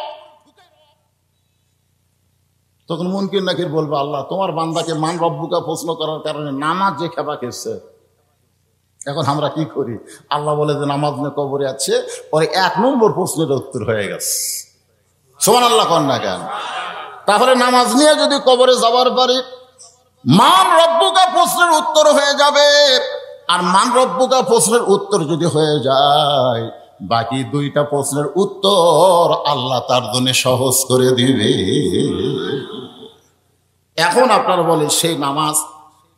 তখন মুনকির নাকির বলবে, আল্লাহ তোমার বান্দাকে মান রব্বুকা প্রশ্ন করার কারণে নামাজ যে খেপা খেয়েছে, এখন আমরা কি করি? আল্লাহ বলে যে নামাজ নিয়ে কবরে আছে, পরে 1 নম্বর প্রশ্নের উত্তর হয়ে গেছে। সুবহানাল্লাহ কন না কেন? তাহলে নামাজ নিয়ে যদি কবরে যাবার পারি, মান রব্বুকা প্রশ্নের উত্তর হয়ে যাবে। আর মান রব্বুকা প্রশ্নের উত্তর যদি হয়ে যায়, বাকি 2টা প্রশ্নের উত্তর আল্লাহ তার জন্য সহজ করে দিবে। এখন আপনারা বলেন, সেই নামাজ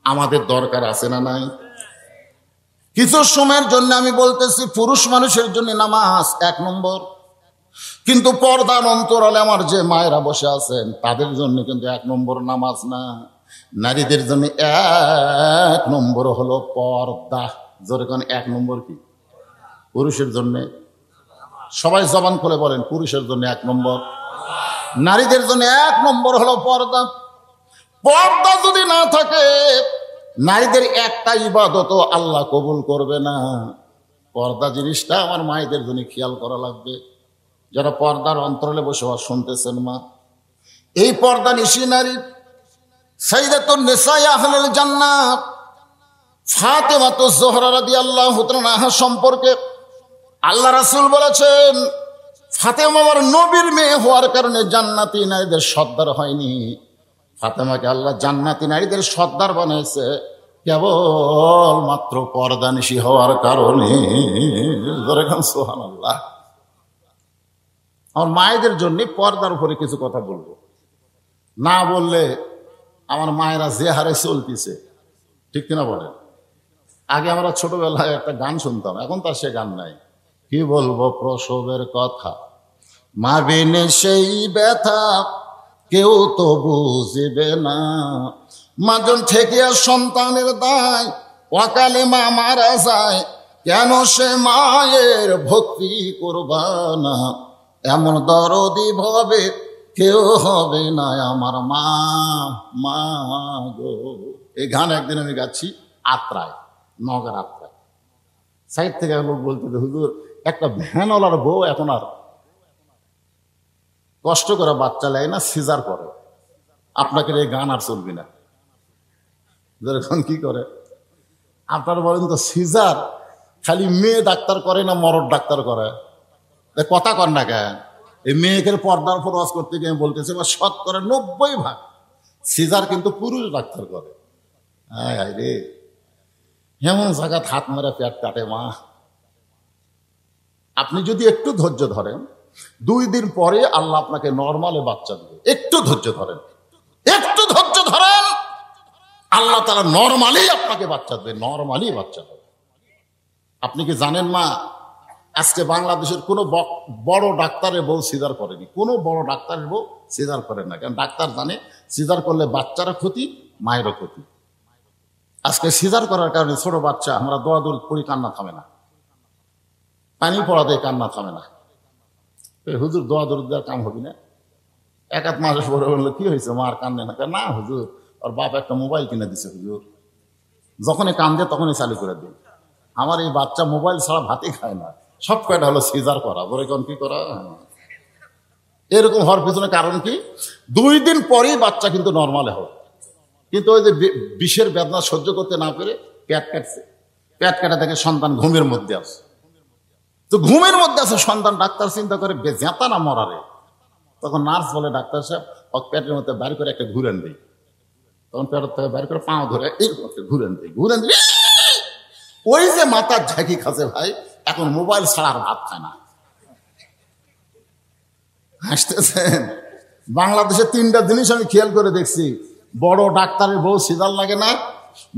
আমাদের দরকার আছে না নাই? কিছু সময়ের জন্য আমি বলতেছি, পুরুষ মানুষের জন্য নামাজ 1 নম্বর, কিন্তু পর্দার অন্তরালে আমার যে মায়েরা বসে আছেন তাদের জন্য কিন্তু 1 নম্বর নামাজ না। নারীদের জন্য 1 নম্বর হলো পর্দা। যেরকম 1 নম্বর কি? পুরুষের জন্য সবাই জবান খুলে বলেন, পুরুষের জন্য 1 নম্বর, নারীদের জন্য 1 নম্বর হলো পর্দা। পর্দা যদি না থাকে, নারীদের একটা ইবাদত আল্লাহ কবুল করবে না। পর্দা জিনিসটা আমার মায়েদের জন্য খেয়াল করা লাগবে। যারা পর্দার অন্তরালে বসে শুনতেছেন মা, এই পর্দা নিশি নারী সাইয়্যিদাতুন নিসা আহলুল জান্নাত ফাতেমাতুজ জোহরা রাদিয়াল্লাহু তাআলা আনহা সম্পর্কে আল্লাহ রাসূল বলেছেন, ফাতেমা আমার নবীর মেয়ে হওয়ার কারণে জান্নাতি নারীদের সর্দার হয়নি, ফাতেমাকে আল্লাহ জান্নাতি নারীদের সর্দার বানাইছে কেবল মাত্র পর্দানিশী হওয়ার কারণে। সুবহানাল্লাহ। আমার মায়েদের জন্য পর্দার উপরে কিছু কথা বলবো, না বললে আমার মায়েরা যে হারে চলতেছে, ঠিক কিনা বলেন? আগে আমরা ছোটবেলায় একটা গান শুনতাম, এখন তার সে গান নাই। কি বলবো প্রসবের কথা, মা বিনে সেই ব্যথা কেউ তো বুঝিবে না, মাজন থেকে সন্তানের দায় অকালে মা মারা যায়, কেন সে মায়ের ভক্তি করবা না, এমন দরদি ভাবে কেউ হবে না আমার মা, মা গো। এই গান একদিন আমি গাচ্ছি আত্রায়, নগর আত্রায়। সাইড থেকে লোক বলতে, হুজুর একটা ভ্যানওয়ালার বউ এখন আর কষ্ট করে বাচ্চা লেয় না, সিজার করে, আপনাকে এই গান আর চলবি না। এখন কি করে আপনারা বলেন তো, সিজার খালি মেয়ে ডাক্তার করে না মরদ ডাক্তার করে? কথা কর না কেন? এই মেয়েকে পর্দার উপর ওয়াজ করতে গিয়ে বলতেছে, 90% সিজার কিন্তু পুরুষ ডাক্তার করে। হ্যাঁ রে, এমন জায়গা হাত মারা পেট কাটে মা। আপনি যদি একটু ধৈর্য ধরেন, 2 দিন পরে আল্লাহ আপনাকে নর্মালে বাচ্চা দেবে। একটু ধৈর্য ধরেন, একটু ধৈর্য ধরেন, আল্লাহ তাআলা নর্মালি আপনাকে বাচ্চা দেবে, নর্মালি বাচ্চা দেবে। আপনি কি জানেন মা, আজকে বাংলাদেশের কোনো বড় ডাক্তারের বউ সিজার করেনি, কোনো বড় ডাক্তারের বউ সিজার করে না, কারণ ডাক্তার জানে সিজার করলে বাচ্চারও ক্ষতি, মায়েরও ক্ষতি। আজকে সিজার করার কারণে ছোট বাচ্চা, আমরা দোয়া দোল করি, কান্না থামে না, পানি পড়া দেয় কান্না থামে না। হুজুর দোয়া দোল দেওয়ার কাম হবি না? 1-1 মাস পরে বললো, কি হয়েছে মার কান্দে না? না হুজুর, ওর বাপ একটা মোবাইল কিনে দিছে হুজুর, যখনই কান্দে তখনই চালু করে দিই। আমার এই বাচ্চা মোবাইল ছাড়া ভাতই খায় না। সব কয়টা হলো সিজার করা, বলে কোন কি করা। এরকম হওয়ার পিছনে কারণ কি? 2 দিন পরেই বাচ্চা কিন্তু নর্মালে হবে, কিন্তু ওই যে বিষের বেদনা সহ্য করতে না পেরে পেট কাটছে, পেট কাটা থেকে সন্তান ঘুমের মধ্যে আছে। তো ঘুমের মধ্যে আছে সন্তান, ডাক্তার চিন্তা করে জেতা না মরারে, তখন নার্স বলে, ডাক্তার সাহেব পেটের মধ্যে বাইর করে একটা ঘুরেন দিই। তখন পেটের থেকে বাইর করে পাও ধরে এরকম ঘুরেন দিই, ঘুরেন দিই। ওই যে মাথার ঝাঁকি খাচ্ছে ভাই, এখন মোবাইল ছাড়া আর ভাত খায় না। হাসতেছেন? বাংলাদেশে 3টা জিনিস আমি খেয়াল করে দেখছি, বড় ডাক্তারের বউ সিজার লাগে না,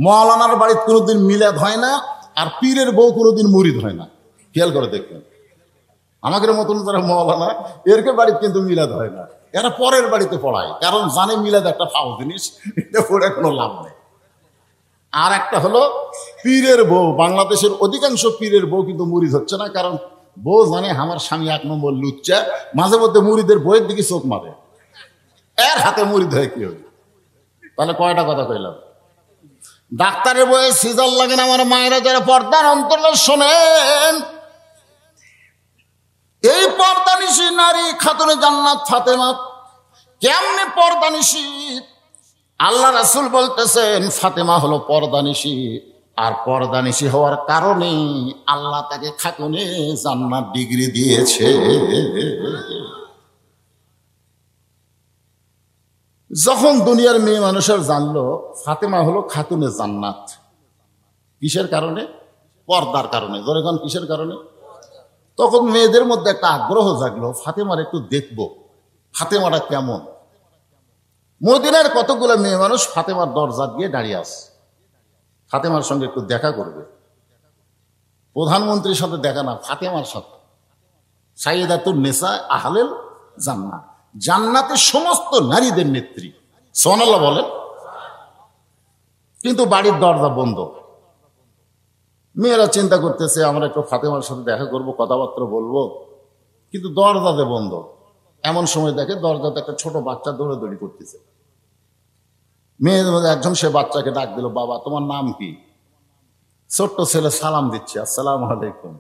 মৌলানার বাড়িতে কোনোদিন মিলাদ হয় না, আর পীরের বউ কোনোদিন মুরিদ হয় না। খেয়াল করে দেখবেন, আমাদের মতন যারা মৌলানা, এরকে বাড়িতে কিন্তু মিলাদ হয় না, এরা পরের বাড়িতে পড়ায়, কারণ জানে মিলাদ একটা ফাও জিনিস, এটা পড়ে কোনো লাভ নেই। আর একটা হলো পীরের বউ, বাংলাদেশের অধিকাংশ পীরের বউ কিন্তু মুরিদ হচ্ছে না, কারণ বউ জানে আমার স্বামী 1 নম্বর লুচ্চা, মাঝে মধ্যে মুরিদের বইয়ের দিকে চোখ মারে, এর হাতে মুরিদ হয় কি হবে? তাহলে কয়টা কথা কইলাম? ডাক্তারের বইয়ে সিজার লাগে না আমার মায়েরা, যারা পর্দার অন্তরালে শোনেন, এই পর্দানিশী নারী খাতুনে জান্নাত ফাতেমা কেমনে পর্দানিশী? আল্লাহ রাসূল বলতেছেন ফাতেমা হলো পর্দানিশী, আর পর্দানিশী হওয়ার কারণে আল্লাহ তাকে খাতুনে জান্নাত ডিগ্রি দিয়েছে। যখন দুনিয়ার মেয়ে মানুষের জানলো ফাতেমা হলো খাতুনে জান্নাত, কিসের কারণে? পর্দার কারণে। যখন কিসের কারণে? তখন মেয়েদের মধ্যে একটা আগ্রহ জাগলো, ফাতেমার একটু দেখবো ফাতেমাটা কেমন। মদিনার কতগুলো মেয়ে মানুষ ফাতেমার দরজা দিয়ে দাঁড়িয়ে আছে, ফাতেমার সঙ্গে একটু দেখা করবে। প্রধানমন্ত্রীর সাথে দেখা না, ফাতেমার সাথে। সাইয়েদাতুন নিসা আহলেল জান্নাত, জান্নাতের সমস্ত নারীদের নেত্রী, সুবহানাল্লাহ বলেন। কিন্তু বাড়ির দরজা বন্ধ। মেয়েরা চিন্তা করতেছে আমরা একটু ফাতেমার সাথে দেখা করব, কথাবার্তা বলবো, কিন্তু দরজাতে বন্ধ। এমন সময় দেখে দরজাতে একটা ছোট বাচ্চা দৌড়াদৌড়ি করতেছে। মেয়েদের মধ্যে একজন সে বাচ্চাকে ডাক দিল, বাবা তোমার নাম কি? ছোট্ট ছেলে সালাম দিচ্ছে, আসসালামু আলাইকুম,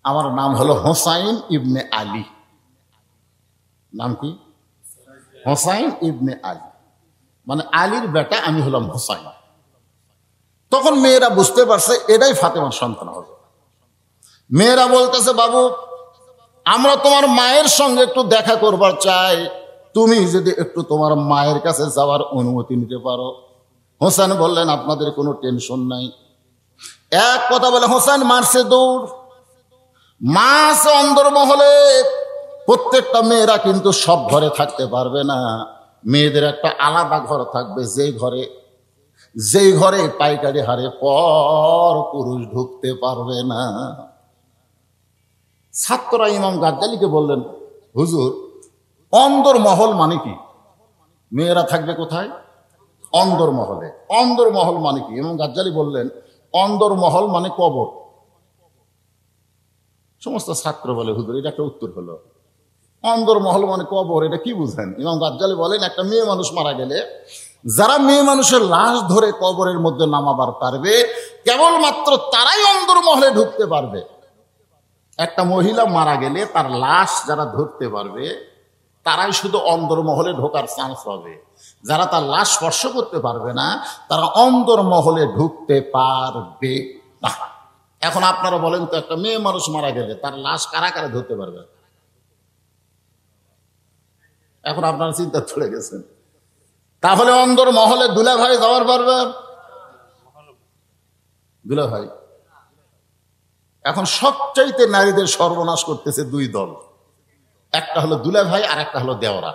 আমার নাম হলো হোসাইন ইবনে আলী। নাম কি? হোসাইন ইবনে আলী, মানে আলীর বেটা আমি হলাম হোসাইন। তখন মেয়েরা বুঝতে পারছে এটাই ফাতেমার সন্তান হবে। মেয়েরা বলতেছে বাবু আমরা তোমার মায়ের সঙ্গে একটু দেখা করবার চাই, তুমি যদি একটু তোমার মায়ের কাছে যাওয়ার অনুমতি নিতে পারো। হোসেন বললেন আপনাদের কোনো টেনশন নাই। এক কথা বলে হোসেন মারছে দৌড়। মা আছে অন্দরমহলে। প্রত্যেকটা মেয়েরা কিন্তু সব ঘরে থাকতে পারবে না, মেয়েদের একটা আলাদা ঘর থাকবে, যেই ঘরে পাইকারি হারে পর পুরুষ ঢুকতে পারবে না। ছাত্ররা ইমাম গাজ্জালীকে বললেন হুজুর অন্দরমহল মানে কি? মেয়েরা থাকবে কোথায়? অন্দরমহলে। অন্দরমহল মানে কি? ইমাম গাজ্জালী বললেন অন্দরমহল মানে কবর। সমস্ত ছাত্র বলে হুজুর এটা একটা উত্তর হলো, অন্দরমহল মানে কবর, এটা কি বুঝেন? ইমাম গাজ্জালী বলেন একটা মেয়ে মানুষ মারা গেলে যারা মেয়ে মানুষের লাশ ধরে কবরের মধ্যে নামাবার পারবে কেবলমাত্র তারাই অন্দরমহলে ঢুকতে পারবে। একটা মহিলা মারা গেলে তার লাশ যারা ধরতে পারবে তারাই শুধু অন্দরমহলে ঢোকার চান্স পাবে। যারা তার লাশ স্পর্শ করতে পারবে না তারা অন্দরমহলে ঢুকতে পারবে না। এখন আপনারা বলেন তো একটা মেয়ে মানুষ মারা গেলে তার লাশ কারা কারা ধরতে পারবে? এখন আপনারা চিন্তা চলে গেছেন। তাহলে অন্দরমহলে দুলা ভাই যাওয়ার পারবে? দুলা ভাই এখন সবচাইতে নারীদের সর্বনাশ করতেছে দুই দল, একটা হলো দুলা ভাই আর একটা হলো দেওরা।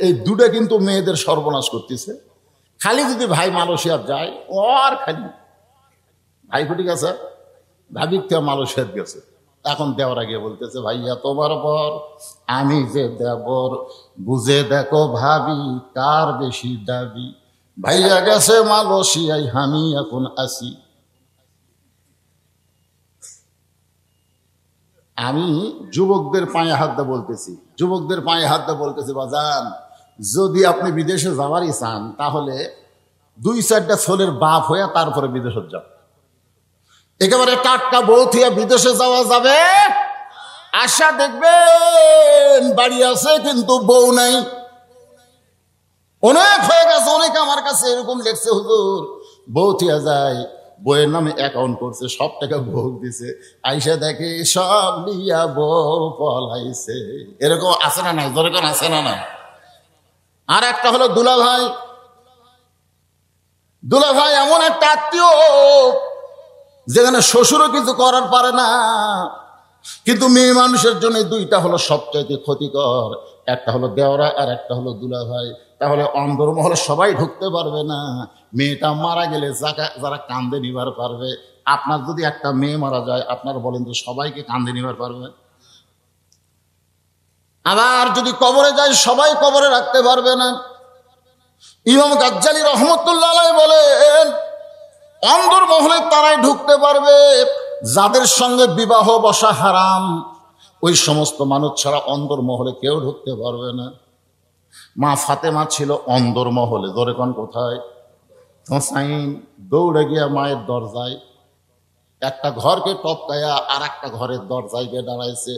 এই দুটা কিন্তু মেয়েদের সর্বনাশ করতেছে। খালি যদি ভাই মালয়েশিয়া যায় আর খালি ভাই ফুটি গেছে, ভাবি মালয়েশিয়াত গেছে, এখন দেওরা গিয়ে বলতেছে ভাইয়া তোমার পর আমি যে দেবর, বুঝে দেখো ভাবি কার বেশি দাবি, ভাইয়া গেছে মালয়েশিয়ায় আমি এখন আসি। আমি যুবকদের পায়ে হাত দিয়ে বলতেছি, যুবকদের পায়ে হাত দিয়ে বলতেছি বাজান যদি আপনি বিদেশে যাওয়ারই চান তাহলে 2-4টা ছেলের বাপ হয়ে তারপরে বিদেশে যান। একেবারে টাটকা বউ থিয়া বিদেশে যাওয়া যাবে? আশা দেখবেন বাড়ি আছে কিন্তু বউ নাই। অনেক হয়ে গেছে, অনেকে আমার কাছে এরকম লেখছে হুজুর বউ থিয়া যায়, বইয়ের নামে অ্যাকাউন্ট করছে, সব টাকা বউ দিছে, আইসা দেখে সব লিয়া বউ পলাইছে। এরকম আছে না নাই? যেরকম আছে না না? আর একটা হলো দুলা ভাই। দুলা ভাই এমন একটা আত্মীয় যেখানে শ্বশুরও কিছু করার পারে না, কিন্তু মেয়ে মানুষের জন্য দুইটা হলো সবচাইতে ক্ষতিকর, একটা হলো দেওরা আর একটা হলো দুলা ভাই। তাহলে অন্দরমহলে সবাই ঢুকতে পারবে না। মেয়েটা মারা গেলে যারা কান্দে নিবার পারবে, আপনার যদি একটা মেয়ে মারা যায় আপনার বলেন তো সবাইকে কান্দে নিবার পারবে? আবার যদি কবরে যায় সবাই কবরে রাখতে পারবে না। ইমাম গাজ্জালী রহমতুল্লাহ আলাইহি বলেন অন্দরমহলে তারাই ঢুকতে পারবে যাদের সঙ্গে বিবাহ বসা হারাম, ওই সমস্ত মানুষ ছাড়া অন্দরমহলে কেউ ঢুকতে পারবে না। মা ফাতেমা ছিল অন্দরমহলে, ধরে কোন কোথায়? হোসাইন দৌড়ে গিয়া মায়ের দরজায়, একটা ঘরকে টপকায়া আর একটা ঘরের দরজায় গিয়ে দাঁড়াইছে।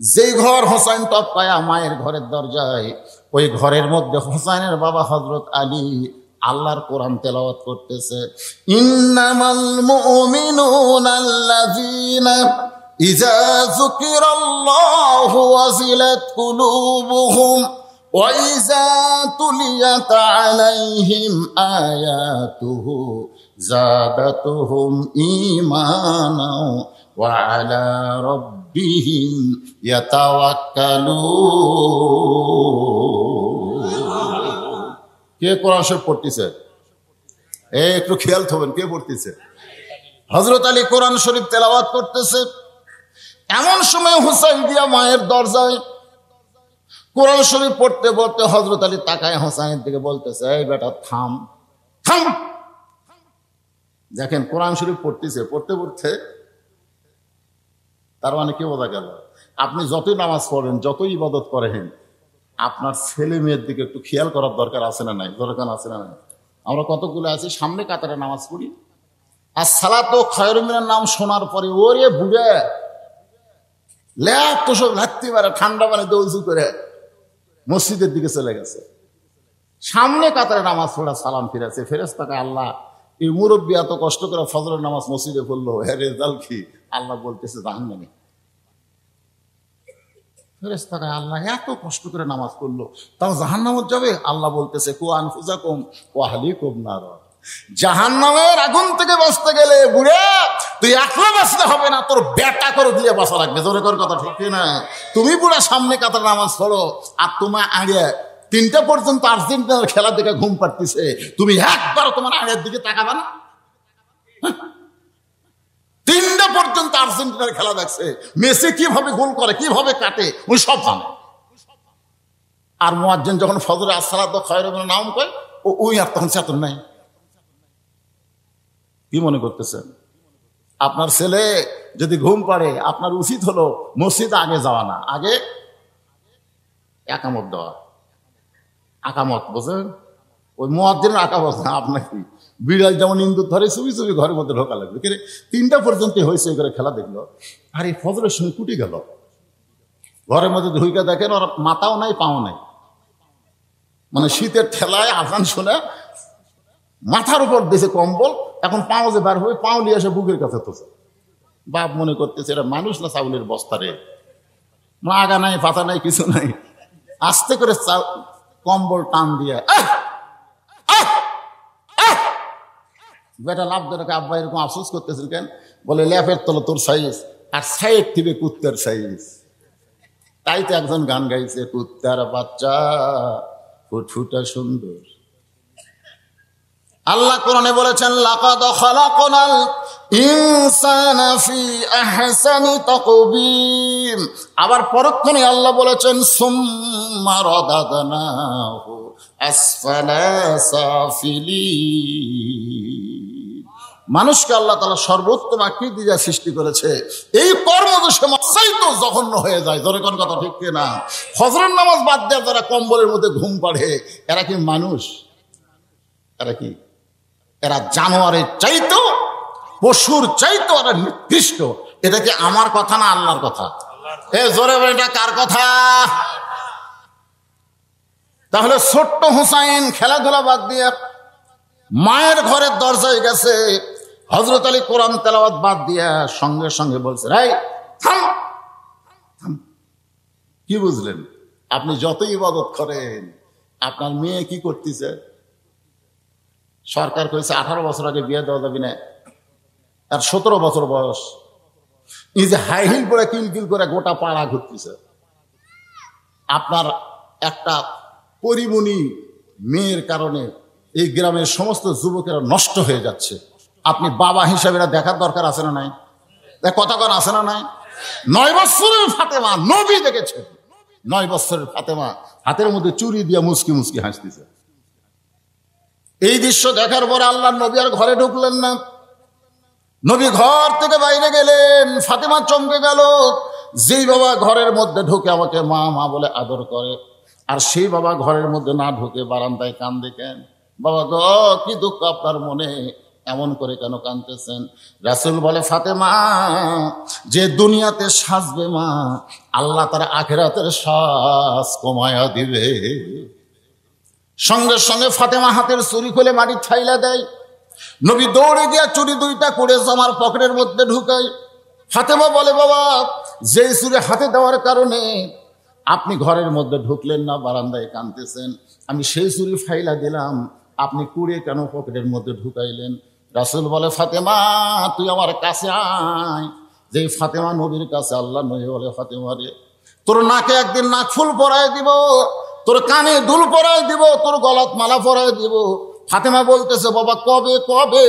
যেই ঘর হোসাইন টপকায়া মায়ের ঘরের দরজায়, ওই ঘরের মধ্যে হোসাইনের বাবা হযরত আলী আল্লাহর কোরআন তেলাওয়াত করতেছে। ইন্নামাল মুমিনুনা আল্লাযীনা ইযা যুকিরাল্লাহু ওয়াজিলাত কুলুবুহুম ওয়া ইযা তুলিয়াত আলাইহিম আয়াতুহু যাদাতুহুম ঈমানা ওয়া আলা রাব্বিহিম ইয়াতাওয়াক্কালুন। কে কোরআন শরীফ পড়তেছে? একটু খেয়াল থাকবেন, কে পড়তেছে? হযরত আলী কোরআন শরীফ তেলাওয়াত করতেছে। এমন সময় হুসাইন দিয়া মায়ের দরজায় কোরআন শরীফ পড়তে পড়তে হযরত আলী তাকায় হুসাইনের দিকে, বলতেছে, এই বেটা থাম থাম। দেখেন কোরআন শরীফ পড়তেছে, পড়তে পড়তে তার মানে কি বোঝা গেল? আপনি যতই নামাজ পড়েন, যতই ইবাদত করেন, আপনার ছেলে মেয়ের দিকে একটু খেয়াল করার দরকার আছে না নাই? দরকার আছে না নাই? আমরা কতগুলো আছি সামনে কাতারে নামাজ পড়ি, আর সালাতু খায়রুম মিনান নাম শোনার পরে ওরে বুড়ে ল্যাপ তো সব লাগতে পারে, ঠান্ডা পানি দৌজু করে মসজিদের দিকে চলে গেছে। সামনে কাতারে নামাজ পড়া সালাম ফিরেছে, ফেরেশতাকে আল্লাহ এই মুরব্বী এত কষ্ট করে ফজরের নামাজ মসজিদে পড়লো, হ্যাঁ রেজাল্ট কি? আল্লাহ বলতেছে জাহান্নামে। ফেরেশতাকে আল্লাহ এত কষ্ট করে নামাজ পড়লো, তাও জাহান্নামে যাবে? আল্লাহ বলতেছে কু আনফুসাকুম ওয়া আহলিকুম নার। জাহান্নামের আগুন থেকে বাঁচতে গেলে বুড়ে তুই একলা বাঁচতে হবে না, তোর বেটা করে দিয়ে বাঁচা লাগবে। জোরে কর কথা, ঠিক না? তুমি বুড়া সামনে কাতার নামাজ পড়ো, আর তোমার আড়িয়ে 3টা পর্যন্ত আর্জেন্টিনার খেলা দেখে ঘুম পাড়তেছে, তুমি একবার তোমার আড়িয়ার দিকে তাকাবা না? 3টা পর্যন্ত আর্জেন্টিনার খেলা দেখছে, মেসি কিভাবে গোল করে, কিভাবে কাটে, উনি সব জানে। আর মুয়াজ্জিন যখন ফজরে আসসালাতু খায়রুম মিনান নাওম কয়, ওই আর তখন চেতন নাই। কি মনে করতেছেন? আপনার ছেলে যদি ঘুম পাড়ে, আপনার উচিত হলো মসজিদে আগে যাওয়া না, আগে একামত দেওয়া। আকামত বোঝেন? ওই মুয়াজ্জিনের আকামত না। আপনার কি বিড়াল যেমন ইন্দুর ধরে চুপি চুপি ঘরের মধ্যে ঢোকা লাগবে? 3টা পর্যন্ত হয়েছে করে খেলা দেখলো, আর এই ফজরের সময় কুটি গেল, ঘরের মধ্যে ঢুইকা দেখেন ওর মাথাও নাই পাও নাই, মানে শীতের ঠেলায় আজান শুনে মাথার উপর দিয়েছে কম্বল, এখন পাও যে বার হয়ে পাও নিয়ে এসে বুকের কাছে তোছে। বাপ মনে করতেছে এটা মানুষ না চাউলের বস্তা রে, আগা নাই পাতা নাই কিছু নাই, আস্তে করে কম্বল টান দিয়ে বেটা লাভ ধরে। আব্বা এরকম আফসোস করতেছিল কেন? বলে ল্যাপের তলে তোর সাইজ, আর সাইড থেকে কুত্তার সাইজ। তাই তো একজন গান গাইছে, কুত্তার বাচ্চা ফুটফুটা সুন্দর। আল্লাহ কোরআনে বলেছেন লাকাদ খালাকনাল ইনসানা ফি আহসানি তাকবীম। আবার পরক্ষণে আল্লাহ বলেছেন সুম্মা রাদাদনাহু আসফালা সাফিলিন। মানুষকে আল্লাহ তাআলা সর্বোত্তম আকৃতি দিয়ে সৃষ্টি করেছে, এই কর্মদোষে মাসাই তো জঘন্য হয়ে যায়। জোরে কোন কথা, ঠিক না? ফজরের নামাজ বাদ দিয়ে যারা কম্বলের মধ্যে ঘুম পাড়ে, এরা কি মানুষ? এরা কি? এরা জানোয়ারের চাইতো, পশুর চাইতো এরা নিকৃষ্ট। এটা কি আমার কথা না আল্লাহর কথা? এ জোরে বলে এটা কার কথা? তাহলে ছোট্ট হুসাইন খেলাধুলা বাদ দিয়ে মায়ের ঘরের দরজায় গেছে, হযরত আলী কোরআন তেলাওয়াত বাদ দিয়া সঙ্গে সঙ্গে বলছে রাই থাম থাম। কি বুঝলেন? আপনি যত ইবাদত করেন, আপনার মেয়ে কি করতেছে? সরকার কইছে 18 বছর আগে বিয়ে দেওয়া যাবে না, আর 17 বছর বয়স। এই যে হাই হিল পরে কিলকিল করে গোটা পাড়া ঘুরতেছে। আপনার একটা পরিমণি মেয়ের কারণে এই গ্রামের সমস্ত যুবকেরা নষ্ট হয়ে যাচ্ছে। আপনি বাবা হিসাবে দেখার দরকার আছে না নাই? কথা কন আছে না নাই? 9 বছরের ফাতেমা নবী দেখেছে, 9 বছরের ফাতেমা হাতের মধ্যে চুরি দিয়ে মুসকি মুসকি হাসতেছে। এই দৃশ্য দেখার পরে আল্লাহর নবী আর ঘরে ঢুকলেন না। নবী ঘর থেকে বাইরে গেলেন, ফাতেমা চমকে গেল। যেই বাবা ঘরের মধ্যে ঢুকে আমাকে মা মা বলে আদর করে, আর সেই বাবা ঘরের মধ্যে না ঢুকে বারান্দায় কান্দে কেন? বাবা গো, কি দুঃখ আপনার মনে, এমন করে কেন কাঁদতেছেন? রাসূল বলে, ফাতেমা যে দুনিয়াতে সাজবে মা, আল্লাহ তার আখিরাতের সাজ কমায়া দিবে। সঙ্গে সঙ্গে ফাতেমা হাতের চুড়ি খুলে মাটি ছাইলা দেয়। নবী দৌড়ে গিয়া চুড়ি দুইটা করে জামার পকেটের মধ্যে ঢুকায়। ফাতেমা বলে, বাবা যেই চুড়ি হাতে দেওয়ার কারণে আপনি ঘরের মধ্যে ঢুকলেন না, বারান্দায় কাঁদতেছেন, আমি সেই চুড়ি ফাইলা দিলাম, আপনি কুড়ে কেন পকেটের মধ্যে ঢুকাইলেন? রাসূল বলে, ফাতেমা তুই আমার কাছে আয়। যে ফাতেমা নবীর কাছে, আল্লাহ নবী বলে, ফাতেমা রে, তোর নাকে একদিন নাক ফুল পরায় দিব, তোর কানে দুল পরায় দিব, তোর গলাত মালা পরায় দিব। ফাতেমা বলতেছে, বাবা কবে কবে?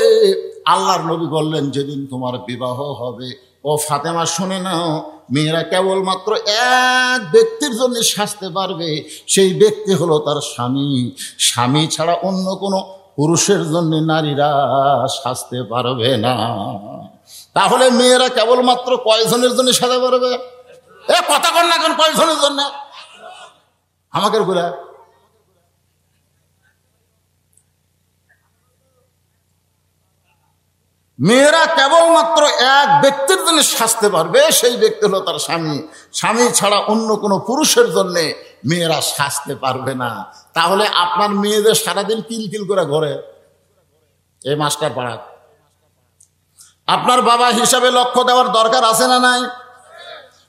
আল্লাহর নবী বললেন, যেদিন তোমার বিবাহ হবে। ও ফাতেমা শুনে নাও, মেয়েরা কেবলমাত্র এক ব্যক্তির জন্য সাজতে পারবে, সেই ব্যক্তি হলো তার স্বামী। স্বামী ছাড়া অন্য কোনো পুরুষের জন্য নারীরা সাজতে পারবে না। তাহলে মেয়েরা কেবলমাত্র কয়জনের জন্য সাজতে পারবে? এ কথা কন না কেন? কয়জনের জন্য? আমাকে বলে মেয়েরা কেবলমাত্র এক ব্যক্তির জন্য সাজতে পারবে, সেই ব্যক্তি হলো তার স্বামী। স্বামী ছাড়া অন্য কোনো পুরুষের জন্য মেয়েরা সাজতে পারবে না। তাহলে আপনার মেয়েদের সারাদিন কিলকিল করে ঘরে, এই মাস্টার পাড়া, আপনার বাবা হিসাবে লক্ষ্য দেওয়ার দরকার আছে না নাই?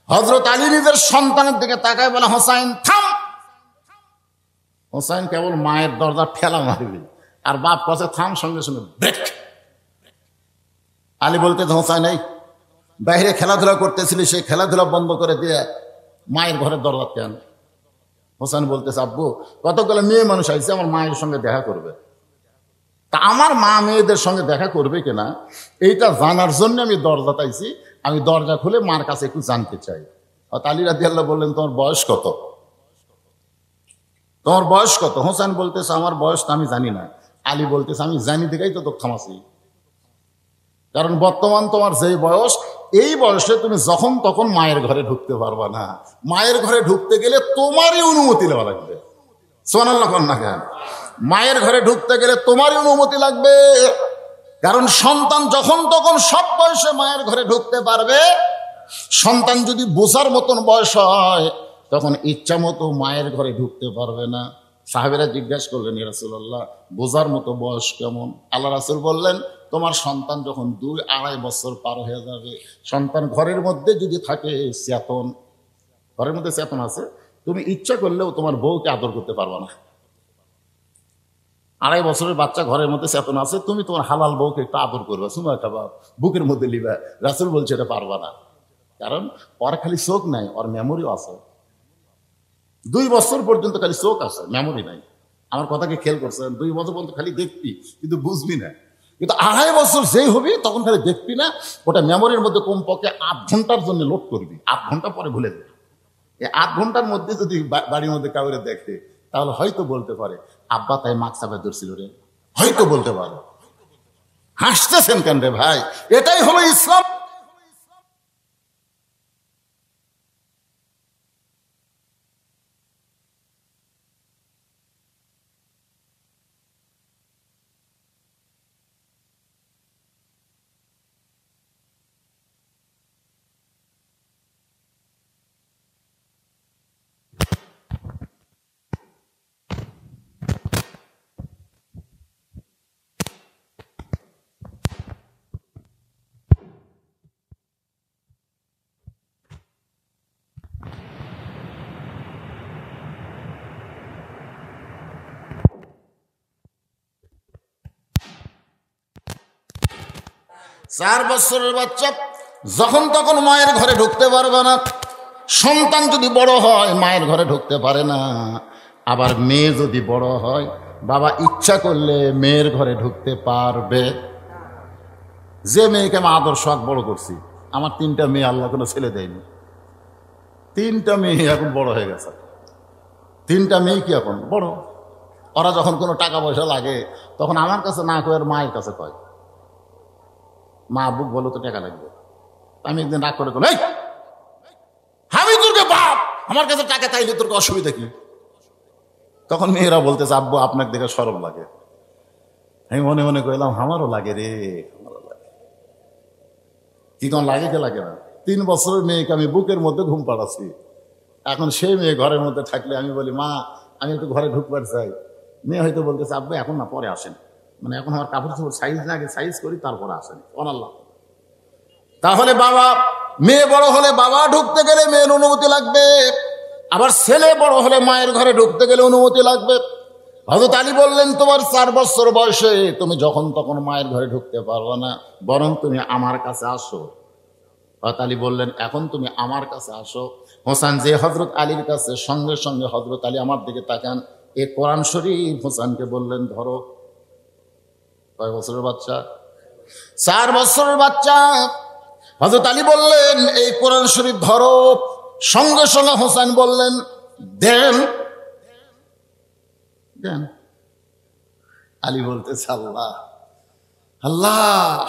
হযরত আলী নিজের সন্তানের দিকে তাকায় বলে, হোসাইন থাম। হোসাইন কেবল মায়ের দরজা ঠেলা মারবে, আর বাপ কাছে থাম, সঙ্গে সঙ্গে ব্রেক। আলী বলতে, হোসাইন এই বাইরে খেলাধুলা করতেছিলি, সেই খেলাধুলা বন্ধ করে দিয়ে মায়ের ঘরের দরজা কেন? হোসেন বলতেছে, আব্বু কতগুলো মেয়ে মানুষ আইছে আমার মায়ের সঙ্গে দেখা করবে, তা আমার মা মেয়েদের সঙ্গে দেখা করবে কিনা এইটা জানার জন্য আমি দরজা পাইছি, আমি দরজা খুলে মার কাছে একটু জানতে চাই। আলী রাদিয়াল্লাহু বললেন, তোমার বয়স কত? তোমার বয়স কত? হোসেন বলতেছে, আমার বয়স তো আমি জানি না। আলী বলতেছে, আমি জানি দেখেই তো থামাছি, কারণ বর্তমান তোমার যে বয়স, এই বয়সে তুমি যখন তখন মায়ের ঘরে ঢুকতে পারবা না। মায়ের ঘরে ঢুকতে গেলে তোমারই অনুমতি নেওয়া লাগবে। সুবহানাল্লাহ না কেন? মায়ের ঘরে ঢুকতে গেলে তোমারই অনুমতি লাগবে, কারণ সন্তান যখন তখন সব বয়সে মায়ের ঘরে ঢুকতে পারবে। সন্তান যদি বোঝার মতন বয়স হয়, তখন ইচ্ছা মতো মায়ের ঘরে ঢুকতে পারবে না। সাহাবীরা জিজ্ঞাসা করলেন, ইয়া রাসূলুল্লাহ বোঝার মতো বয়স কেমন? আল্লাহ রাসূল বললেন, তোমার সন্তান যখন 2-2.5 বছর পার হয়ে যাবে, সন্তান ঘরের মধ্যে যদি থাকে চেতন, ঘরের মধ্যে চেতন আছে, তুমি ইচ্ছা করলেও তোমার বউকে আদর করতে পারবে না। 2.5 বছরের বাচ্চা ঘরের মধ্যে চেতন আছে, তুমি তোমার হালাল বউকে একটু আদর করবে, সুমা খাবা, বুকের মধ্যে লিবা। রাসূল বলছে এটা পারবা না, কারণ ওর খালি চোখ নাই, ওর মেমোরিও আছে। 2 বছর পর্যন্ত খালি চোখ আছে, মেমোরি নাই। আমার কথাকে খেয়াল করছেন? 2 বছর পর্যন্ত খালি দেখবি কিন্তু বুঝবি না, কিন্তু 2.5 বছর যেই হবি তখন খালি দেখবি না, ওটা মেমোরির মধ্যে কমপক্ষে 8 ঘন্টার জন্য লোড করবি, 8 ঘন্টা পরে ভুলে যাবে। এই 8 ঘন্টার মধ্যে যদি বাড়ির মধ্যে কাউরে দেখে, তাহলে হয়তো বলতে পারে আব্বা তাই মাছ চাপা ধরছিল রে, হয়তো বলতে পারে। হাসতেছেন কেন রে ভাই? এটাই হলো ইসলাম। চার বছরের বাচ্চা যখন তখন মায়ের ঘরে ঢুকতে পারবে না। সন্তান যদি বড় হয় মায়ের ঘরে ঢুকতে পারে না। আবার মেয়ে যদি বড় হয়, বাবা ইচ্ছা করলে মেয়ের ঘরে ঢুকতে পারবে। যে মেয়েকে আমি আদর শখ বড় করছি, আমার 3টা মেয়ে, আল্লাহ কোনো ছেলে দেয়নি। 3টা মেয়ে এখন বড় হয়ে গেছে। 3টা মেয়ে কি এখন বড়। ওরা যখন কোনো টাকা পয়সা লাগে তখন আমার কাছে না কয়ে মায়ের কাছে কয়, মা বুক বলো তো টাকা লাগবে। আমি একদিন রাগ করে এই আমি তোরকে বাপ, আমার কাছে টাকা চাইলে তোর অসুবিধা কি? তখন মেয়েরা বলতেছে, আব্বু আপনাকে দেখে শরম লাগে। আমি মনে মনে কইলাম আমারও লাগে রে, আমারও লাগে। কি কোন লাগে কে লাগে না? 3 বছরের মেয়েকে আমি বুকের মধ্যে ঘুম পাড়াচ্ছি। এখন সেই মেয়ে ঘরের মধ্যে থাকলে আমি বলি, মা আমি একটু ঘরে ঢুকবার চাই। মেয়ে হয়তো বলতেছে, আব্বা এখন না, পরে আসেন, মানে এখন আমার কাপড় চোপড় সাইজ না, আগে সাইজ করি তারপরে আসেন। অনাল্লাহ। তাহলে বাবা, মেয়ে বড় হলে বাবা ঢুকতে গেলে মেয়ের অনুমতি লাগবে, আবার ছেলে বড় হলে মায়ের ঘরে ঢুকতে গেলে অনুমতি লাগবে। হযরত আলী বললেন, তোমার 4 বছর বয়সে তুমি যখন তখন মায়ের ঘরে ঢুকতে পারবে না, বরং তুমি আমার কাছে আসো। হযরত আলী বললেন, এখন তুমি আমার কাছে আসো। হোসেন যে হযরত আলীর কাছে, সঙ্গে সঙ্গে হযরত আলী আমার দিকে তাকান, এই কোরআন শরীফ হোসেনকে বললেন, ধরো। কয় বছরের বাচ্চা? 4 বছরের বাচ্চা। হযরত আলী বললেন, এই কোরআন শরীফ ধরো। সঙ্গে সঙ্গে হোসেন বললেন, দেন দেন। আলী বলতেছে, আল্লাহ আল্লাহ,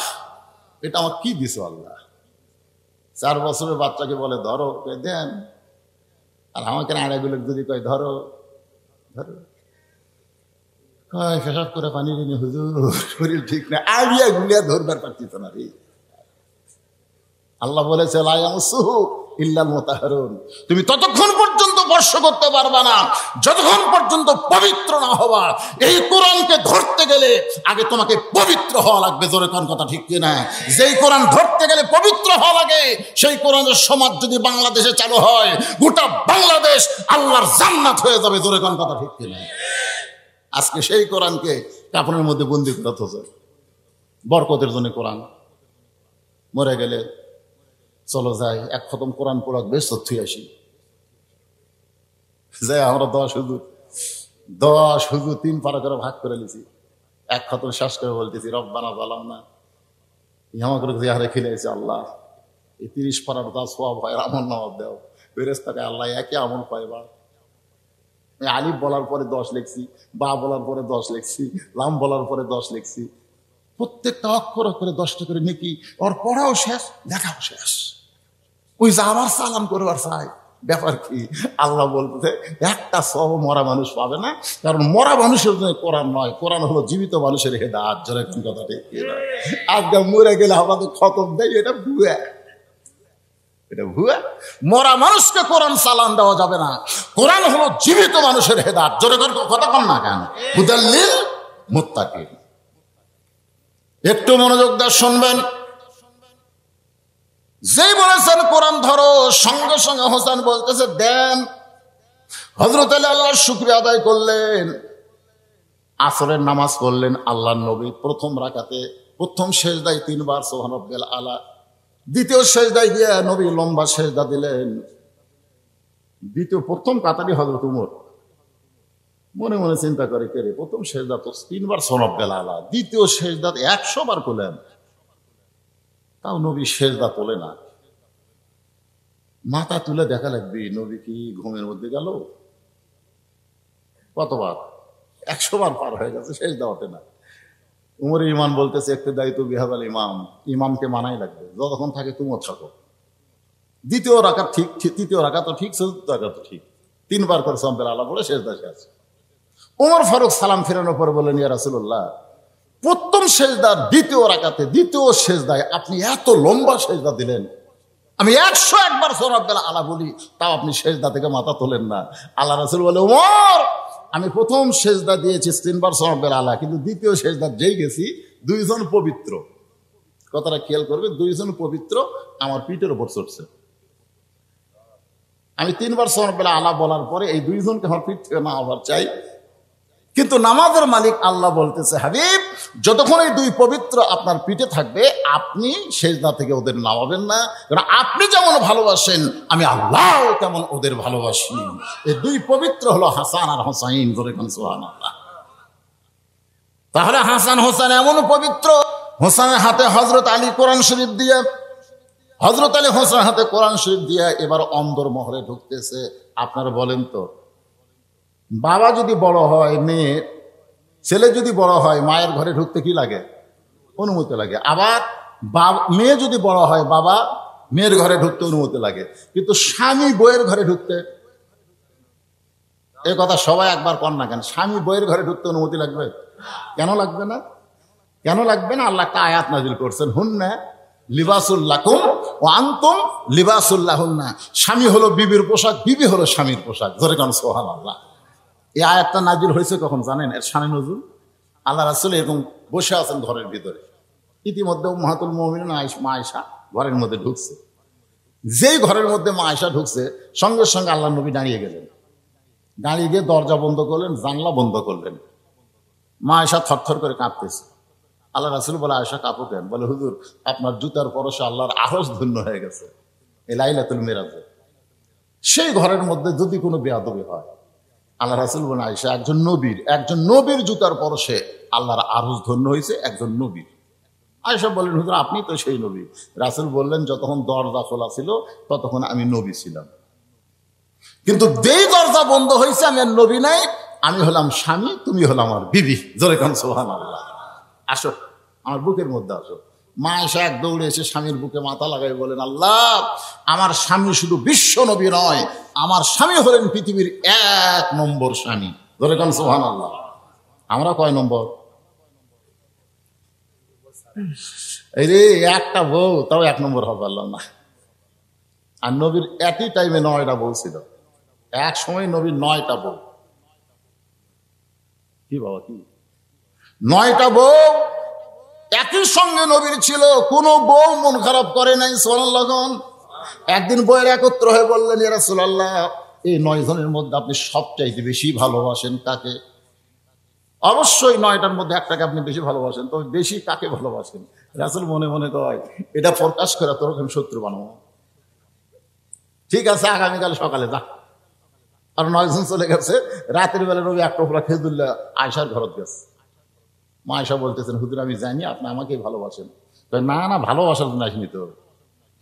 এটা আমার কি দিছো আল্লাহ? 4 বছরের বাচ্চাকে বলে ধরো, দেন। আর আমাকে আড়াগুলো যদি কয় ধরো ধরো, কয় পেশাব করে পানি দিনি হুজুর, শরীর ঠিক না, আলিয়া গুলিয়া ধরবার পারতিস না রে। আল্লাহ বলেছে, লা ইয়ামসুহু ইল্লাল মুতাহহারুন, তুমি ততক্ষণ পর্যন্ত স্পর্শ করতে পারবা না যতক্ষণ পর্যন্ত পবিত্র না হবা। এই কোরআনকে ধরতে গেলে আগে তোমাকে পবিত্র হওয়া লাগবে। জোরে কোন কথা ঠিক কিনা? যেই কোরআন ধরতে গেলে পবিত্র হওয়া লাগে, সেই কোরআনের সমাজ যদি বাংলাদেশে চালু হয়, গোটা বাংলাদেশ আল্লাহর জান্নাত হয়ে যাবে। জোরে কোন কথা ঠিক কিনা? আজকে সেই কোরআনকে কাপড়ের মধ্যে বন্দি করে হচ্ছে। বরকতের জন্য কোরআন, মরে গেলে চলো যাই 1 খতম কোরআন পড়াক, বেশ সত্যি আসি যাই। আমরা 10 হুজুর 3 পারা করে ভাগ করে নিছি। 1 খতম শেষ করে বলতেছি, রব্বানা যালামনা, ইহামা করে জিহারে খেলেছে আল্লাহ, এই 30 পারার তা সওয়াব হয়, আমল নামাজ দাও। ফেরেশতাকে আল্লাহ একই আমল পাইবা। আলিফ বলার পরে 10 লিখছি, বা বলার পরে 10 লিখছি, লাম বলার পরে 10 লিখছি। প্রত্যেকটা অক্ষর করে 10টা করে নেকি। ওর পড়াও শেষ, লেখাও শেষ। ওই যে আবার সালাম করবার চাই, ব্যাপার কি? আল্লাহ বলতে একটা সব মরা মানুষ পাবে না, কারণ মরা মানুষের জন্য কোরআন নয়, কোরআন হলো জীবিত মানুষের হেদায়েত। জোরে কোন কথা ঠিক কিনা? আজকে মরে গেলে আমাদের খতম দেয়, এটা ভুয়া, এটা ভুয়া। মরা মানুষকে কোরআন সালাম দেওয়া যাবে না। কোরআন হলো জীবিত মানুষের হেদায়েত। জোরে কোন কথা কন না কেন? হুদাল্লিল মুত্তাকিন। একটু মনোযোগ দিয়ে শুনবেন। যেই বলেছেন কোরআন ধরো, সঙ্গে সঙ্গে হোসেন বলতেছে দেন। হযরত আলী আল্লাহর শুকরিয়া আদায় করলেন, আসরের নামাজ পড়লেন। আল্লাহর নবী প্রথম রাকাতে প্রথম সেজদায় 3 বার সুবহান রাব্বিয়াল আলা, দ্বিতীয় সেজদায় গিয়ে নবী লম্বা সেজদা দিলেন। প্রথম কাতারি হযরত উমর মনে মনে চিন্তা করে, কে রে, প্রথম সেজদা তো 3 বার সুবহান রাব্বিয়াল আলা, দ্বিতীয় সেজদাতে 100 বার করলেন, তাও নবী সেজদা তোলে না। মাথা তুলে দেখা লাগবে নবী কি ঘুমের মধ্যে গেল? কতবার? 100 বার পার হয়ে গেছে, সেজদা ওঠে না। উমর ইমান বলতেছে, একটু দায়িত্ব বিহাবাল ইমাম, ইমামকে মানাই লাগবে, যতক্ষণ থাকে তুমিও থাকো। দ্বিতীয় রাকাত ঠিক, তৃতীয় রাকাত তো ঠিক, চতুর্থ রাকাত তো ঠিক, 3 বার করে সম্পের আলা বলে সেজদা শেষ। উমর ফারুক সালাম ফেরানোর পর বললেন, ইয়া রাসূলুল্লাহ, প্রথম সেজদার দ্বিতীয় রাকাতে দ্বিতীয় সেজদায় আপনি এত লম্বা সেজদা দিলেন, আমি 101 বার সুবহান রাব্বিয়াল আলা বলি, তাও আপনি সেজদা থেকে মাথা তোলেন না। আল্লাহ রাসূল বলে, ওমর, আমি প্রথম সেজদা দিয়েছি 3 বার সুবহান রাব্বিয়াল আলা, কিন্তু দ্বিতীয় সেজদা যেই গেছি 2 জন পবিত্র, কথাটা খেয়াল করবে, 2 জন পবিত্র আমার পিঠের উপর চড়ছে। আমি 3 বার সুবহান রাব্বিয়াল আলা বলার পরে এই 2 জনকে আমার পিঠ থেকে না আবার চাই। কিন্তু নামাজের মালিক আল্লাহ বলতেছে, হাবিব, যতক্ষণ এই 2 পবিত্র আপনার পিঠে থাকবে, আপনি সেজদা থেকে ওদের নামাবেন না, কারণ আপনি যেমন ভালোবাসেন আমি আল্লাহ তেমন ওদের ভালোবাসি। এই 2 পবিত্র হলো হাসান আর হোসাইন। ধরে কোন সুবহানাল্লাহ। তাহলে হাসান হোসেন এমন পবিত্র, হোসেনের হাতে হযরত আলী কোরআন শরীফ দিয়ে, হযরত আলী হোসেনের হাতে কোরআন শরীফ দিয়ে এবার অন্দর মহলে ঢুকতেছে। আপনারা বলেন তো, বাবা যদি বড় হয়, মেয়ে ছেলে যদি বড় হয়, মায়ের ঘরে ঢুকতে কি লাগে? অনুমতি লাগে। আবার মেয়ে যদি বড় হয়, বাবা মেয়ের ঘরে ঢুকতে অনুমতি লাগে। কিন্তু স্বামী বইয়ের ঘরে ঢুকতে, এ কথা সবাই একবার কর না কেন, স্বামী বইয়ের ঘরে ঢুকতে অনুমতি লাগবে? কেন লাগবে না? কেন লাগবে না? আল্লাহ একটা আয়াত নাজিল করছেন, হুন্না লিবাসুল লাকুম ওয়া আনতুম লিবাসুল লাহুন্না। স্বামী হলো বিবির পোশাক, বিবি হলো স্বামীর পোশাক। ধরে কারণ সুবহানাল্লাহ। এই আয়াতটা নাজিল হয়েছে কখন জানেন? এর শানে নজুল, আল্লাহ রাসূল এরকম বসে আছেন ঘরের ভিতরে, ইতিমধ্যে উম্মাহাতুল মুমিনিন মা আয়েশা ঘরের মধ্যে ঢুকছে। যেই ঘরের মধ্যে মা আয়েশা ঢুকছে, সঙ্গে সঙ্গে আল্লাহ নবী দাঁড়িয়ে গেলেন। দাঁড়িয়ে গিয়ে দরজা বন্ধ করলেন, জানলা বন্ধ করলেন। মা আয়েশা থরথর করে কাঁপতেছে। আল্লাহ রাসূল বলে, আয়েশা কাঁপো কেন? বলে, হুজুর আপনার জুতার পরশে আল্লাহর আরশ ধন্য হয়ে গেছে এই লাইলাতুল মিরাজে। সেই ঘরের মধ্যে যদি কোনো বেয়াদবি হয়, আল্লাহ রাসূল বলেন, আয়েশা একজন নবীর জুতার পরশে আল্লাহর আরশ ধন্য হয়েছে, একজন নবীর। আয়েশা বললেন, হুজুর আপনি তো সেই নবী। রাসূল বললেন, যতক্ষণ দরজা খোলা ছিল ততক্ষণ আমি নবী ছিলাম, কিন্তু যেই দরজা বন্ধ হয়েছে আমি আর নবী নাই, আমি হলাম স্বামী, তুমি হলাম আমার বিবি। জোরে কান সুবহানাল্লাহ। আসো আমার বুকের মধ্যে আসো। মা আয়েশা এক দৌড়ে এসে স্বামীর বুকে মাথা লাগাই বলেন, আল্লাহ আমার স্বামী শুধু বিশ্ব নবী নয়, আমার স্বামী হলেন পৃথিবীর 1 নম্বর স্বামী। জোরে কান সুবহানাল্লাহ। আমরা কয় নম্বর? এই রে একটা বউ, তাও 1 নম্বর হবে পারলাম না। আর নবীর একই টাইমে 9টা বউ ছিল। এক সময় নবীর 9টা বউ। কি বাবা, কি 9টা বউ একই সঙ্গে নবীর ছিল, কোন বউ মন খারাপ করে নাই। সুবহানাল্লাহ। একদিন বউয়ের একত্র হয়ে বললেন, ইয়া রাসূলুল্লাহ এই 9 জনের মধ্যে আপনি সবচাইতে বেশি ভালোবাসেন কাকে? অবশ্যই 9টার মধ্যে একটাকে আপনি বেশি ভালোবাসেন, তবে বেশি কাকে ভালোবাসেন? রাসূল মনে মনে কয়, এটা প্রকাশ করে তোর আমি শত্রু বানাবো। ঠিক আছে, আগামীকাল সকালে যা। আর 9 জন চলে গেছে। রাতের বেলা নবী এক টুকরা খেজুল্লাহ আয়েশার ঘরত গেছে। মা আয়েশা বলতেছেন, হুজুর আমি জানি আপনি আমাকেই ভালোবাসেন। না না, ভালোবাসার জন্য আসিনি তো,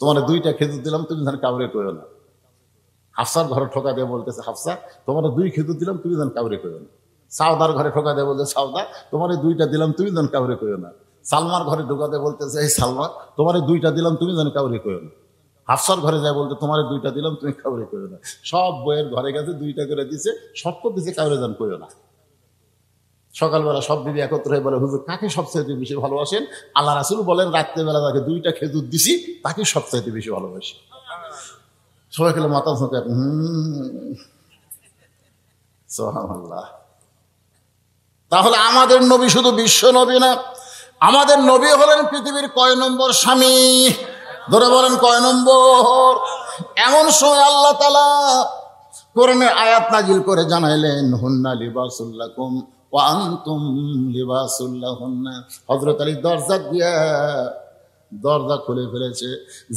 তোমার 2টা খেজুর দিলাম, তুমি যেন কাউরে কইও না। হাফসার ঘরে ঠোকা দিয়ে বলতেছে, হাফসা তোমার 2 খেজুর দিলাম, তুমি যেন কাউরে কইও না। সাউদার ঘরে ঠোকা দিয়ে বলতেছে, সাউদা তোমার 2টা দিলাম, তুমি যেন কাউরে কইও না। সালমার ঘরে ঢোকা দিয়ে বলতেছে, এই সালমা তোমার 2টা দিলাম, তুমি যেন কাউরে কইও না। হাফসার ঘরে যায় বলতে, তোমার 2টা দিলাম, তুমি কাউরে কইও না। সব বইয়ের ঘরে গেছে, 2টা করে দিছে, শর্ত দিছে কাউরে যেন কইও না। সকালবেলা সব বিবি একত্র হয়ে বলে, হুজুর কাকে সবচাইতে বেশি ভালোবাসেন? আল্লাহ রাসূল বলেন, রাত্রেবেলা তাকে 2টা খেজুর দিছি, তাকে সবচাইতে বেশি ভালোবাসি। সবাই খেলে মাথা ঝোঁকে, সুবহানাল্লাহ। তাহলে আমাদের নবী শুধু বিশ্ব নবী না, আমাদের নবী হলেন পৃথিবীর কয় নম্বর স্বামী? ধরে বলেন কয় নম্বর? এমন সময় আল্লাহ তাআলা কোরআনে আয়াত নাজিল করে জানাইলেন, হুন্না লিবাসুল লাকুম ওয়া আনতুম লিবাসুল লাহুন্না। হযরত আলী দরজা খুলে ফেলেছে।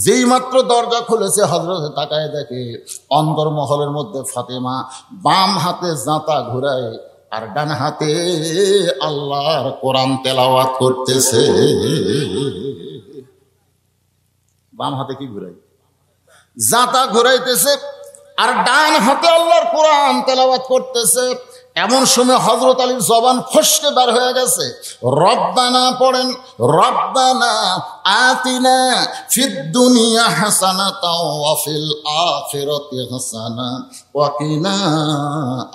যেই মাত্র দরজা খুলেছে, হযরত তাকায় দেখে অন্দরমহলের মধ্যে ফাতেমা বাম হাতে জাঁতা ঘুরায় আর ডান হাতে আল্লাহর কোরআন তেলাওয়াত করতেছে। বাম হাতে কি ঘুরাই? জাঁতা ঘুরাইতেছে, আর ডান হাতে আল্লাহর কোরআন তেলাওয়াত করতেছে। এমন সময় হযরত আলীর জবান ফসকে বের হয়ে গেছে, রব্বানা পড়েন, রব্বানা আতিনা ফিদ দুনিয়া হাসানাতাও ওয়া ফিল আখিরাতি হাসানা ওয়া কিনা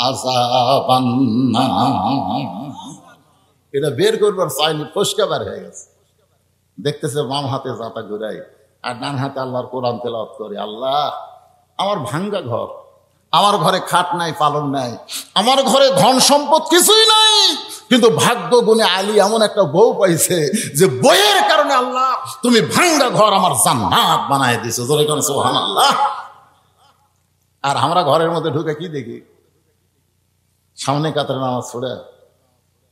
আযাবান্নার। এটা বের করবার চাইলে ফসকে বের হয়ে গেছে। দেখতেছে বাম হাতে জাঁতা ঘুরাই আর ডান হাতে আল্লাহর কোরআন তেলাওয়াত করে। আল্লাহ, আমার ভাঙ্গা ঘর, আমার ঘরে খাট নাই, পালন নাই, আমার ঘরে ধন সম্পদ কিছুই নাই, কিন্তু ভাগ্য গুণে আলী এমন একটা বউ পাইছে যে বইয়ের কারণে আল্লাহ তুমি ভাঙ্গা ঘর আমার জান্নাত বানায় দিছো। জোরে কোন সুবহানাল্লাহ। আর আমরা ঘরের মধ্যে ঢুকে কি দেখি? সামনে কাতারে নামাজ পড়ে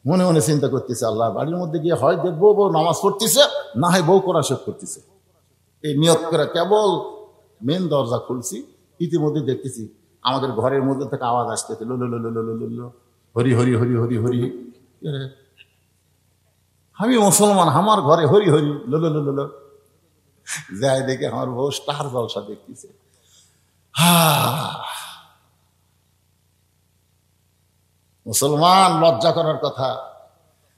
মনে মনে চিন্তা করতেছে, আল্লাহ বাড়ির মধ্যে গিয়ে হয় দেখবো বউ নামাজ পড়তেছে, না হয় বউ কোরআন শরীফ করতেছে। এই নিয়ত করে কেবল মেন দরজা খুলছি, ইতিমধ্যে দেখতেছি আমাদের ঘরের মধ্যে থেকে আওয়াজ আসতেছে, লো লো লো লো লো লো লো, হরি হরি হরি হরি হরি। আমি মুসলমান, আমার ঘরে হরি হরি লো লো লো লো লো। যাই দেখে আমার বউ স্টার জলসা দেখতেছে। মুসলমান, লজ্জা করার কথা।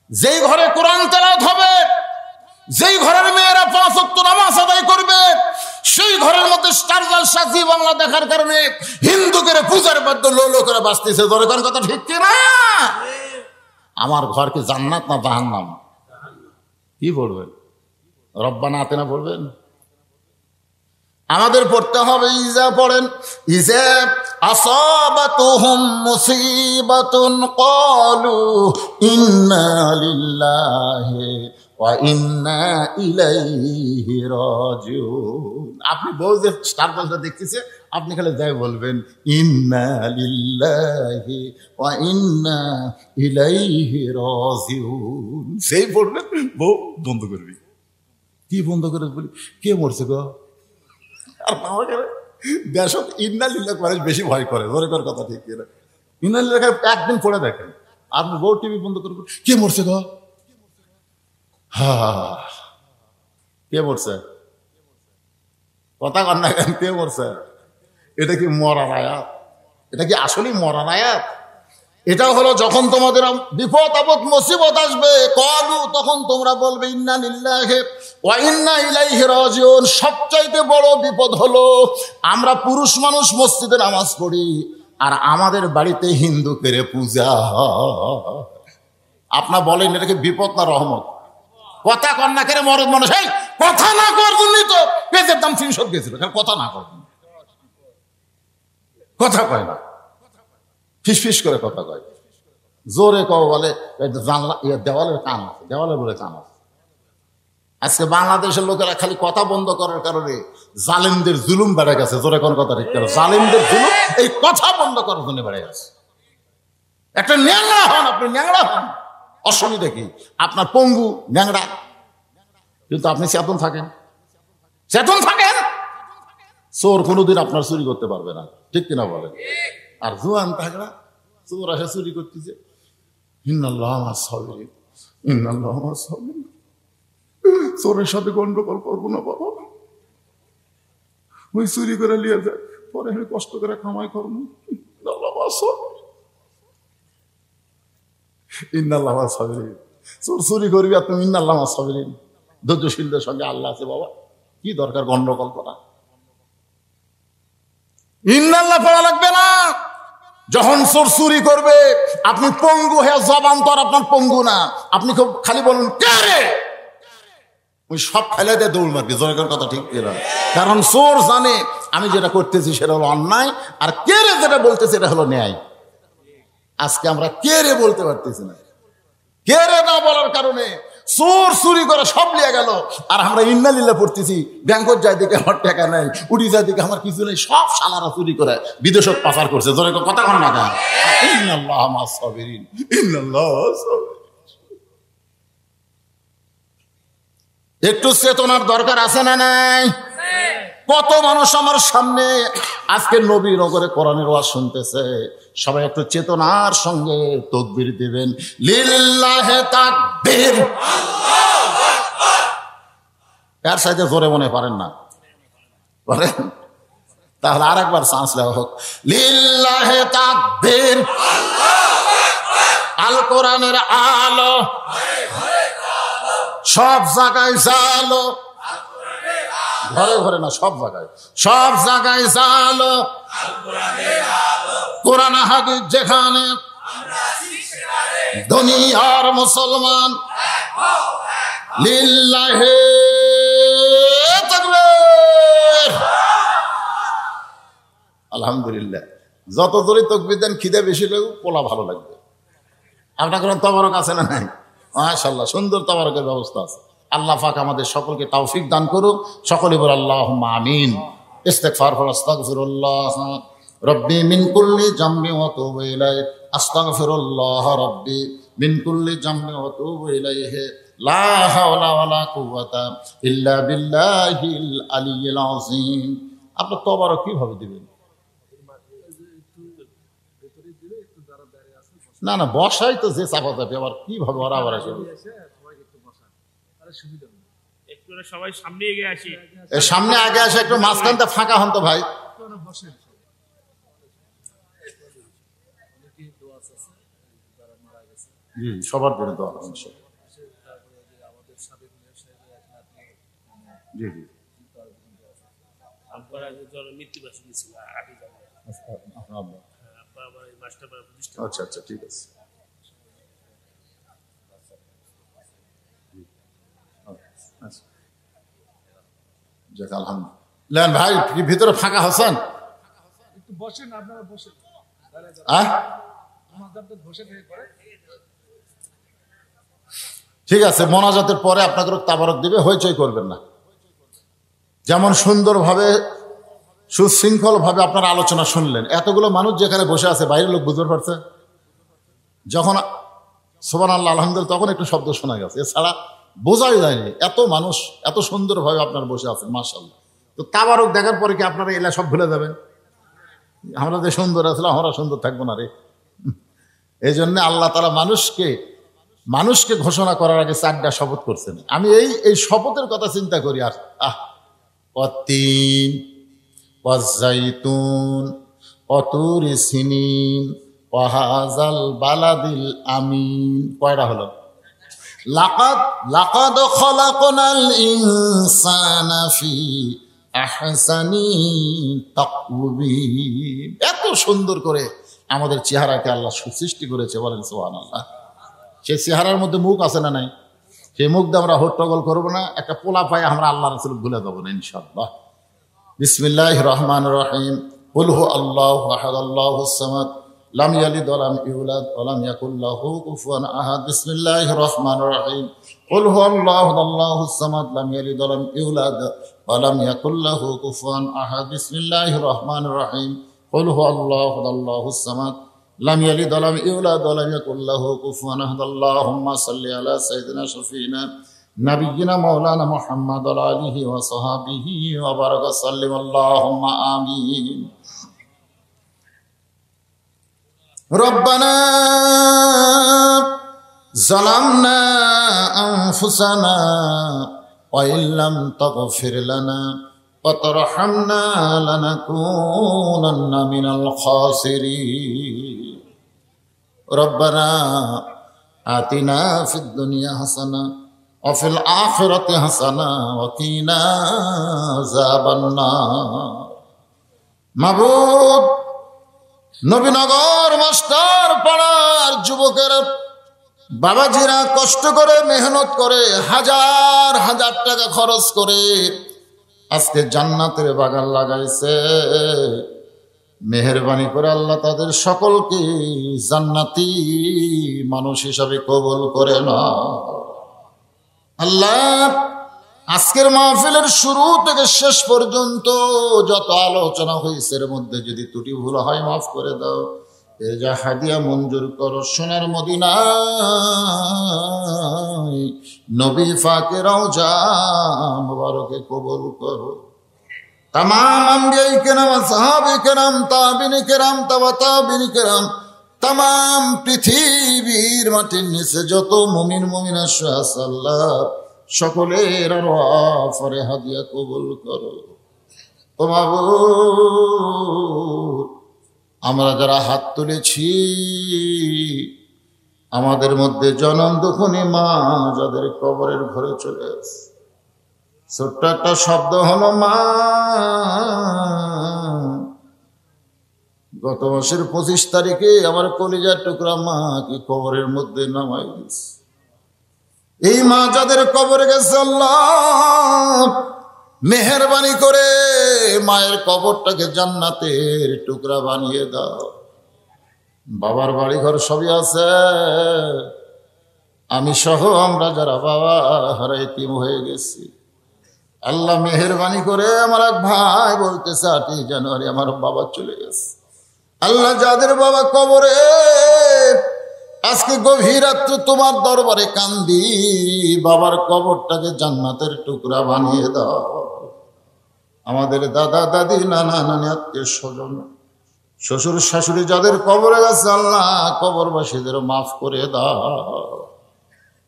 যেই ঘরে কোরআন তেলাওয়াত হবে, যেই ঘরের মেয়েরা 5 ওয়াক্ত নামাজ আদায় করবে, সেই ঘরের মধ্যে স্টার জলসা জি বাংলা দেখার কারণে হিন্দু করে পূজার বাদ্য লো লো করে বাঁচতেছে। দরকার কথা ঠিক কিনা? আমার ঘর কি জান্নাত না জাহান্নাম? কি পড়বেন? রব্বানা আতেনা পড়বেন? আমাদের পড়তে হবে ইজা পড়েন, ইজা আসাবাতুহুম মুসিবাতুন ক্বালু ইন্না লিল্লাহি ওয়া ইন্না ইলাইহি রাজিউন। আপনি বউ যে স্টার প্লাসটা দেখতেছে, আপনি খালি যাই বলবেন ইন্না লিল্লাহি ওয়া ইন্না ইলাইহি রাজিউন। সেই পড়বেন, বউ বন্ধ করবি। কি বন্ধ করে বলি? কে মরছে গো? আর আমাকে দেশক ইন্নালিল্লাহ মানুষ বেশি ভয় করে, জোরে করে কথা ঠিক কিনা? ইন্নালিল্লাহ একদিন পড়ে দেখেন, আপনি বউ টিভি বন্ধ করবেন, কে মরছে গো? হা, কে মরছে? কথা কন না কেন? কে মরছে? এটা কি মরার আয়াত? এটা কি আসলেই মরার আয়াত? এটা হলো যখন তোমাদের বিপদ আপদ মুসিবত আসবে, ক্বালু, তখন তোমরা বলবে ইন্না লিল্লাহি ওয়া ইন্না ইলাইহি রাজিউন। সবচাইতে বড় বিপদ হলো আমরা পুরুষ মানুষ মসজিদে নামাজ পড়ি আর আমাদের বাড়িতে হিন্দু করে পূজা হয়। আপনার বলেন এটা কি বিপদ না রহমত? কথা কন্যা করে মরদ মানুষ, এই কথা না করবি তো পেঁচের দাম 300 গেছিল, কথা না করবেন, কথা কয় না, ফিস করে কথা কয়, জোরে কও বলে জানলা দেওয়ালের কান আছে, দেওয়ালে বলে কান আছে। আজকে বাংলাদেশের লোকেরা খালি কথা বন্ধ করার কারণে জালিমদের জুলুম বেড়ে গেছে। জোরে কোন কথা ঠিক করে, জালিমদের জুলুম এই কথা বন্ধ করার জন্য বেড়ে গেছে। একটা ন্যাংরা হন, আপনি ন্যাংরা হন, অসুবিধা কি? আপনার পঙ্গু ন্যাংরা, কিন্তু আপনি চেতন থাকেন, চেতন থাকেন। চোর কোনোদিন আপনার চুরি করতে পারবে না, ঠিক কিনা বলেন? আর জোয়ান থাকরা চোর আসে চুরি করতেছে, চোরের সাথে গন্ডগোল করবো না বাবা, ওই চুরি করে নিয়ে যায়, পরে কষ্ট করে কামাই করবো। চোর চুরি করবি আর তুমি ইন্নাল্লাহ সাবিরিন, ধৈর্যশীলদের সঙ্গে আল্লাহ আছে বাবা, কি দরকার গন্ডগোল করা? ইন্নাল্লাহ পড়া লাগবে না। যখন চোর চুরি করবে আপনি পঙ্গু হয়ে জবান তো আর আপনার পঙ্গু না, আপনি খুব খালি বলুন কে রে, ওই সব ফেলে দেয় দৌড় মারবে। জনগণের কথা ঠিক কিনা? কারণ চোর জানে আমি যেটা করতেছি সেটা হলো অন্যায়, আর কে রে যেটা বলতেছে এটা হলো ন্যায়। আজকে আমরা কে রে বলতে পারতেছি না, কে রে না বলার কারণে চোর চুরি করে সব লিয়ে গেল, আর আমরা ইন্নালিল্লাহ পড়তেছি, ব্যাংকত যায় দিকে আমার টাকা নাই, উড়ি যায় দিকে আমার কিছু নেই, সব শালারা চুরি করে বিদেশত পাচার করছে। জোরে কথা কন না কেন? ইন্নাল্লাহ মা'আস সাবিরিন, ইন্নাল্লাহ সাবিরিন। একটু চেতনার দরকার আছে না নাই? কত মানুষ আমার সামনে আজকে নবী নগরে কোরআনের ওয়াজ শুনতেছে, সবাই একটু চেতনার সঙ্গে তাকবীর দিবেন, লিল্লাহি তাকবীর। কার সাথে জোরে মনে পারেন না বলেন? তাহলে আরেকবার চান্স দেওয়া হোক, লিল্লাহি তাকবীর। আল কোরআনের আলো সব জায়গায় জালো, ঘরে ঘরে না, সব জায়গায়, সব জায়গায় জালো। কোরআন হাদিস যেখানে, দুনিয়ার মুসলমান লিল্লাহি তাকবীর। আলহামদুলিল্লাহ, যত জোরে তাকবীর দেন খিদে বেশি লাগবে, পোলা ভালো লাগবে। আপনার কোনো তবারক আছে না নাই? মাশাআল্লাহ, সুন্দর তবারকের ব্যবস্থা আছে। আল্লাহ পাক আমাদের সকলকে তৌফিক দান করুক। সকলে বল আল্লাহুম্মা আমিন। ইস্তিগফার ফর আস্তাগফিরুল্লাহ রব্বি মিন কুল্লি জামবি ওয়া তুবু ইলাইহি, আস্তাগফিরুল্লাহ রব্বি মিন কুল্লি জামবি ওয়া তুবু ইলাইহি, লা হাওলা ওয়ালা কুওয়াতা ইল্লা বিল্লাহিল আলিয়্যিল আযীম। আপনার তবারক কিভাবে দিবেন? না না, বসাই তো যে চাপা যাবে, আবার কিভাবে ওরা আবার আসবে? সবাই সামনে এগিয়ে আসি, সামনে আগে আসে, একটু মাঝখানটা ফাঁকা হন তো ভাই। জি, সবার জন্য দোয়া করুন। জি জি, আচ্ছা আচ্ছা, ঠিক আছে। যাক আলহামদুলিল্লাহ। ভাই কি ভিতরে ফাঁকা হচ্ছেন? একটু বসেন, আপনারা বসেন। ঠিক আছে, মোনাজাতের পরে আপনাকে তাবারক দিবে, হইচই করবেন না। যেমন সুন্দরভাবে সুশৃঙ্খলভাবে আপনারা আলোচনা শুনলেন, এতগুলো মানুষ যেখানে বসে আছে বাইরের লোক বুঝতে পারছে, যখন সুবহানাল্লাহ আলহামদুলিল্লাহ তখন একটু শব্দ শোনা গেছে, এছাড়া বোঝাই যায়নি। এত মানুষ এত সুন্দরভাবে আপনারা বসে আছেন, মাশাআল্লাহ। তো তাবারক দেখার পরে কি আপনারা এলা সব ভুলে যাবেন? আমরা যে সুন্দর আসলে আমরা সুন্দর থাকবো না রে। এই জন্য আল্লাহ তাআলা মানুষকে ঘোষণা করার আগে 4টা শপথ করছেন। আমি এই শপথের কথা চিন্তা করি, আর ওয়াত্তিন ওয়াজ্জাইতুন ওয়াতুরি সিনিন ওয়াহাযাল বালাদিল আমিন। কয়টা হলো? লাকাদ খলাকনাল ইনসানা ফি আহসানি তাকওয়িম। এত সুন্দর করে আমাদের চেহারাকে আল্লাহ সৃষ্টি করেছে, বলেন সুবহানাল্লাহ। সেই চেহারার মধ্যে মুখ আছে না নাই? সেই মুখ দিয়ে আমরা হট্টগোল করবো না, একটা পোলা পায়ে আমরা আল্লাহ রাসূল ভুলে যাবো না ইনশাআল্লাহ। বিসমিল্লাহির রহমানির রহিম। কুল হু আল্লাহু আহাদ আল্লাহুস সামাদ লাম ইয়ালিদ ওয়া লাম ইউলাদ ওয়া লাম ইয়াকুল লাহু কুফুয়ান আহাদ। বিসমিল্লাহির রহমানির রহিম। কুল হু আল্লাহু আল্লাহুস সামাদ লাম ইয়ালিদ ওয়া লাম ইউলাদ ওয়া লাম ইয়াকুল লাহু কুফুয়ান আহাদ। বিসমিল্লাহির রহমানির রহিম। কুল হু আল্লাহু আল্লাহুস সামাদ লাম ইয়ালিদ ওয়া লাম ইউলাদ ওয়া লাম ইয়াকুল লাহু কুফুয়ান আহাদ। আল্লাহুম্মা সাল্লি আলা সাইয়্যিদিনা শাফিনা নাবিয়িনা মাওলানা মুহাম্মদ ওয়া আলিহি ওয়া সাহবিহি ওয়া বারাকা সাল্লিম। আল্লাহুম্মা আমিন। রব্বানা যালামনা আনফুসানা ওয়া ইল্লাম তাগফির লানা ওয়া তারহামনা লানাকুনান্না মিনাল খাসিরিন। রব্বানা আতিনা ফিদ দুনিয়া হাসানা ওয়া ফিল আখিরাতি হাসানা ওয়া কিনা আযাবান নার। মাবুদ, নবীনগর মাস্টার পাড়ার যুবকের বাবাজিরা কষ্ট করে মেহনত করে হাজার হাজার টাকা খরচ করে আজকে জান্নাতের বাগান লাগাইছে। মেহেরবানি করে আল্লাহ তাদের সকলকে জান্নাতি মানুষ হিসাবে কবুল করে না। আল্লাহ, আজকের মাহফিলের শুরু থেকে শেষ পর্যন্ত যত আলোচনা হয়েছে এর মধ্যে যদি ত্রুটি ভুল হয় মাফ করে দাও। এর যা হাদিয়া মঞ্জুর করো সোনার মদিনায় নবী পাকের রওজা মুবারকে কবুল করো। तमाम अंबियाए किराम, साहाबे किराम, ताबिने किराम, तबा ताबिने किराम, तमाम पृथिवीर माटिर निचे যত মুমিন মুমিনা আছে আল্লাহ সকলের আরওয়াফে হাদিয়া কবুল করো। ও মাবুদ, আমরা যারা হাত তুলেছি আমাদের মধ্যে জনম দুঃখনী মা যাদের কবরের ঘরে চলে আসে, ছোট্ট একটা শব্দ হলো মা। গত মাসের 25 তারিখে আমার কলিজার টুকরা মা কি কবরের মধ্যে নামাই দিয়েছে। এই মা যাদের কবরে গেছে আল্লাহ মেহেরবানি করে মায়ের কবরটাকে জান্নাতের টুকরা বানিয়ে দাও। বাবার বাড়ি ঘর সবই আছে, আমি সহ আমরা যারা বাবা হারা এতিম হয়ে গেছি, আল্লাহ মেহেরবানি করে আমার এক ভাই বলতেছে 8 জানুয়ারি আমার বাবা চলে গেছে। আল্লাহ যাদের বাবা কবরে আজকে গভীর রাত্রে তোমার দরবারে কান্দি, বাবার কবরটাকে জান্নাতের টুকরা বানিয়ে দাও। আমাদের দাদা দাদি নানা নানি আত্মীয় স্বজন শ্বশুর শাশুড়ি যাদের কবরে গেছে আল্লাহ কবরবাসীদের মাফ করে দাও।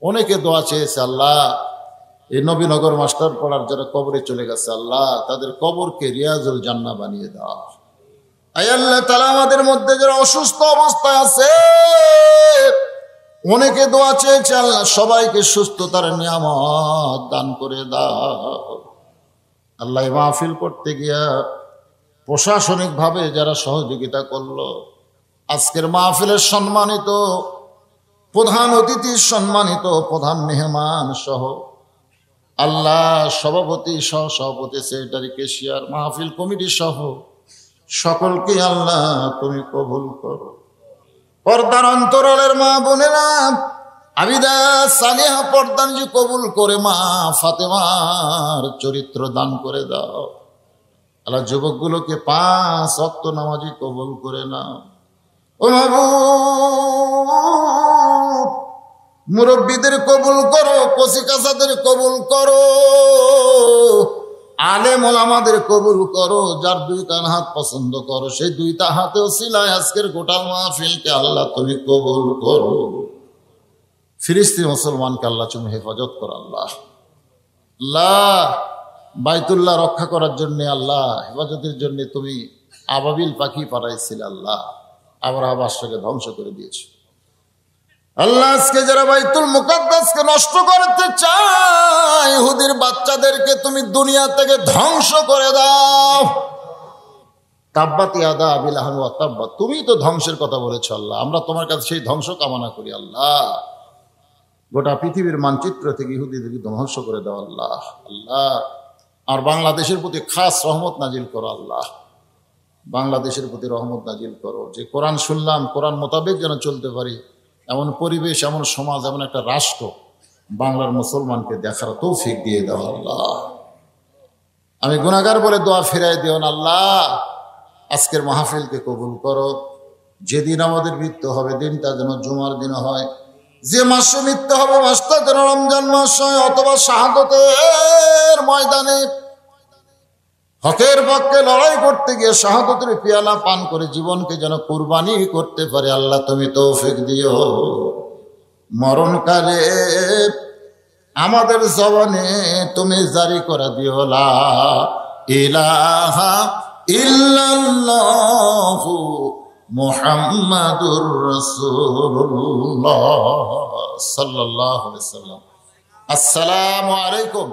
অনেকে দোয়া চেয়েছে আল্লাহ এই নবীনগর মাস্টার পাড়ার যারা কবরে চলে গেছে আল্লাহ তাদের কবরকে রিয়াজুল জান্নাহ বানিয়ে দাও। আয় আল্লাহ তাআলা আমাদের মধ্যে যারা অসুস্থ অবস্থায় আছে অনেকে দোয়া চেয়েছে আল্লাহ সবাইকে সুস্থতার নিয়ামত দান করে দাও। আল্লাহ মাহফিল করতে গিয়া প্রশাসনিক ভাবে যারা সহযোগিতা করলো, আজকের মাহফিলের সম্মানিত প্রধান অতিথি, সম্মানিত প্রধান মেহমান সহ আল্লাহ সভাপতি, সহ সভাপতি, সেক্রেটারি, কেশিয়ার, মাহফিল কমিটি সহ সকলকে আল্লাহ তুমি কবুল করো। পর্দার অন্তরালের মা বোনেরা, আবিদা সালিহা পর্দানজি কবুল করে মা ফাতেমার চরিত্র দান করে দাও। আল্লাহ যুবকগুলোকে 5 ওয়াক্ত নামাজি কবুল করে নাও। ও মাবুদ, মুরব্বীদের কবুল করো, কচিকাচাদের কবুল করো, আলেম ওলামাদের কবুল করো। যার 2টা হাত পছন্দ করো, সেই 2টা হাতেও সিলায় আজকের গোটাল মাহফিলকে আল্লাহ তুমি কবুল করো। ফিলিস্তিন মুসলমানকে আল্লাহ তুমি হেফাজত করো। আল্লাহ আল্লাহ বাইতুল্লাহ রক্ষা করার জন্য, আল্লাহ হেফাজতের জন্য তুমি আবাবিল পাখি পাঠাইছিলে। আল্লাহ আবার আবাসকে ধ্বংস করে দিয়েছে। আল্লাহ আজকে যারা বাইতুল মুকাদ্দাসকে নষ্ট করতে চায়, ইহুদির বাচ্চাদেরকে তুমি দুনিয়া থেকে ধ্বংস করে দাও। তাব্বাত ইয়াদা আবি লাহাব ওয়া তাব্বা, তুমি তো ধ্বংসের কথা বলেছো আল্লাহ, আমরা তোমার কাছে সেই ধ্বংস কামনা করি। আল্লাহ গোটা পৃথিবীর মানচিত্র থেকে ইহুদিদেরকে ধ্বংস করে দাও। আল্লাহ আল্লাহ আর বাংলাদেশের প্রতি খাস রহমত নাজিল করো। আল্লাহ বাংলাদেশের প্রতি রহমত নাজিল করো। যে কোরআন শুনলাম, কোরআন মোতাবেক যেন চলতে পারি, এমন পরিবেশ, এমন সমাজ, এমন একটা রাষ্ট্র বাংলার মুসলমানকে দেখার তৌফিক দিয়ে দাও। আল্লাহ আমি গুনাহগার বলে দোয়া ফিরাই দিও না। আল্লাহ আজকের মাহফিলকে কবুল করো। যেদিন আমাদের মৃত্যু হবে, দিনটা যেন জুমার দিন হয়। যে মাসে মৃত্যু হবে, মাসটা যেন রমজান মাস হয়, অথবা শাহাদতের ময়দানে হকের পক্ষে লড়াই করতে গিয়ে শাহাদতের পিয়ালা পান করে জীবনকে যেন কুরবানি করতে পারে। আল্লাহ তুমি তৌফিক দিও। মরণকালে আমাদের জবানে তুমি জারি করে দিও লা ইলাহা ইল্লাল্লাহু মুহাম্মাদুর রাসূলুল্লাহ সাল্লাল্লাহু আলাইহি ওয়াসাল্লাম। আসসালামু আলাইকুম।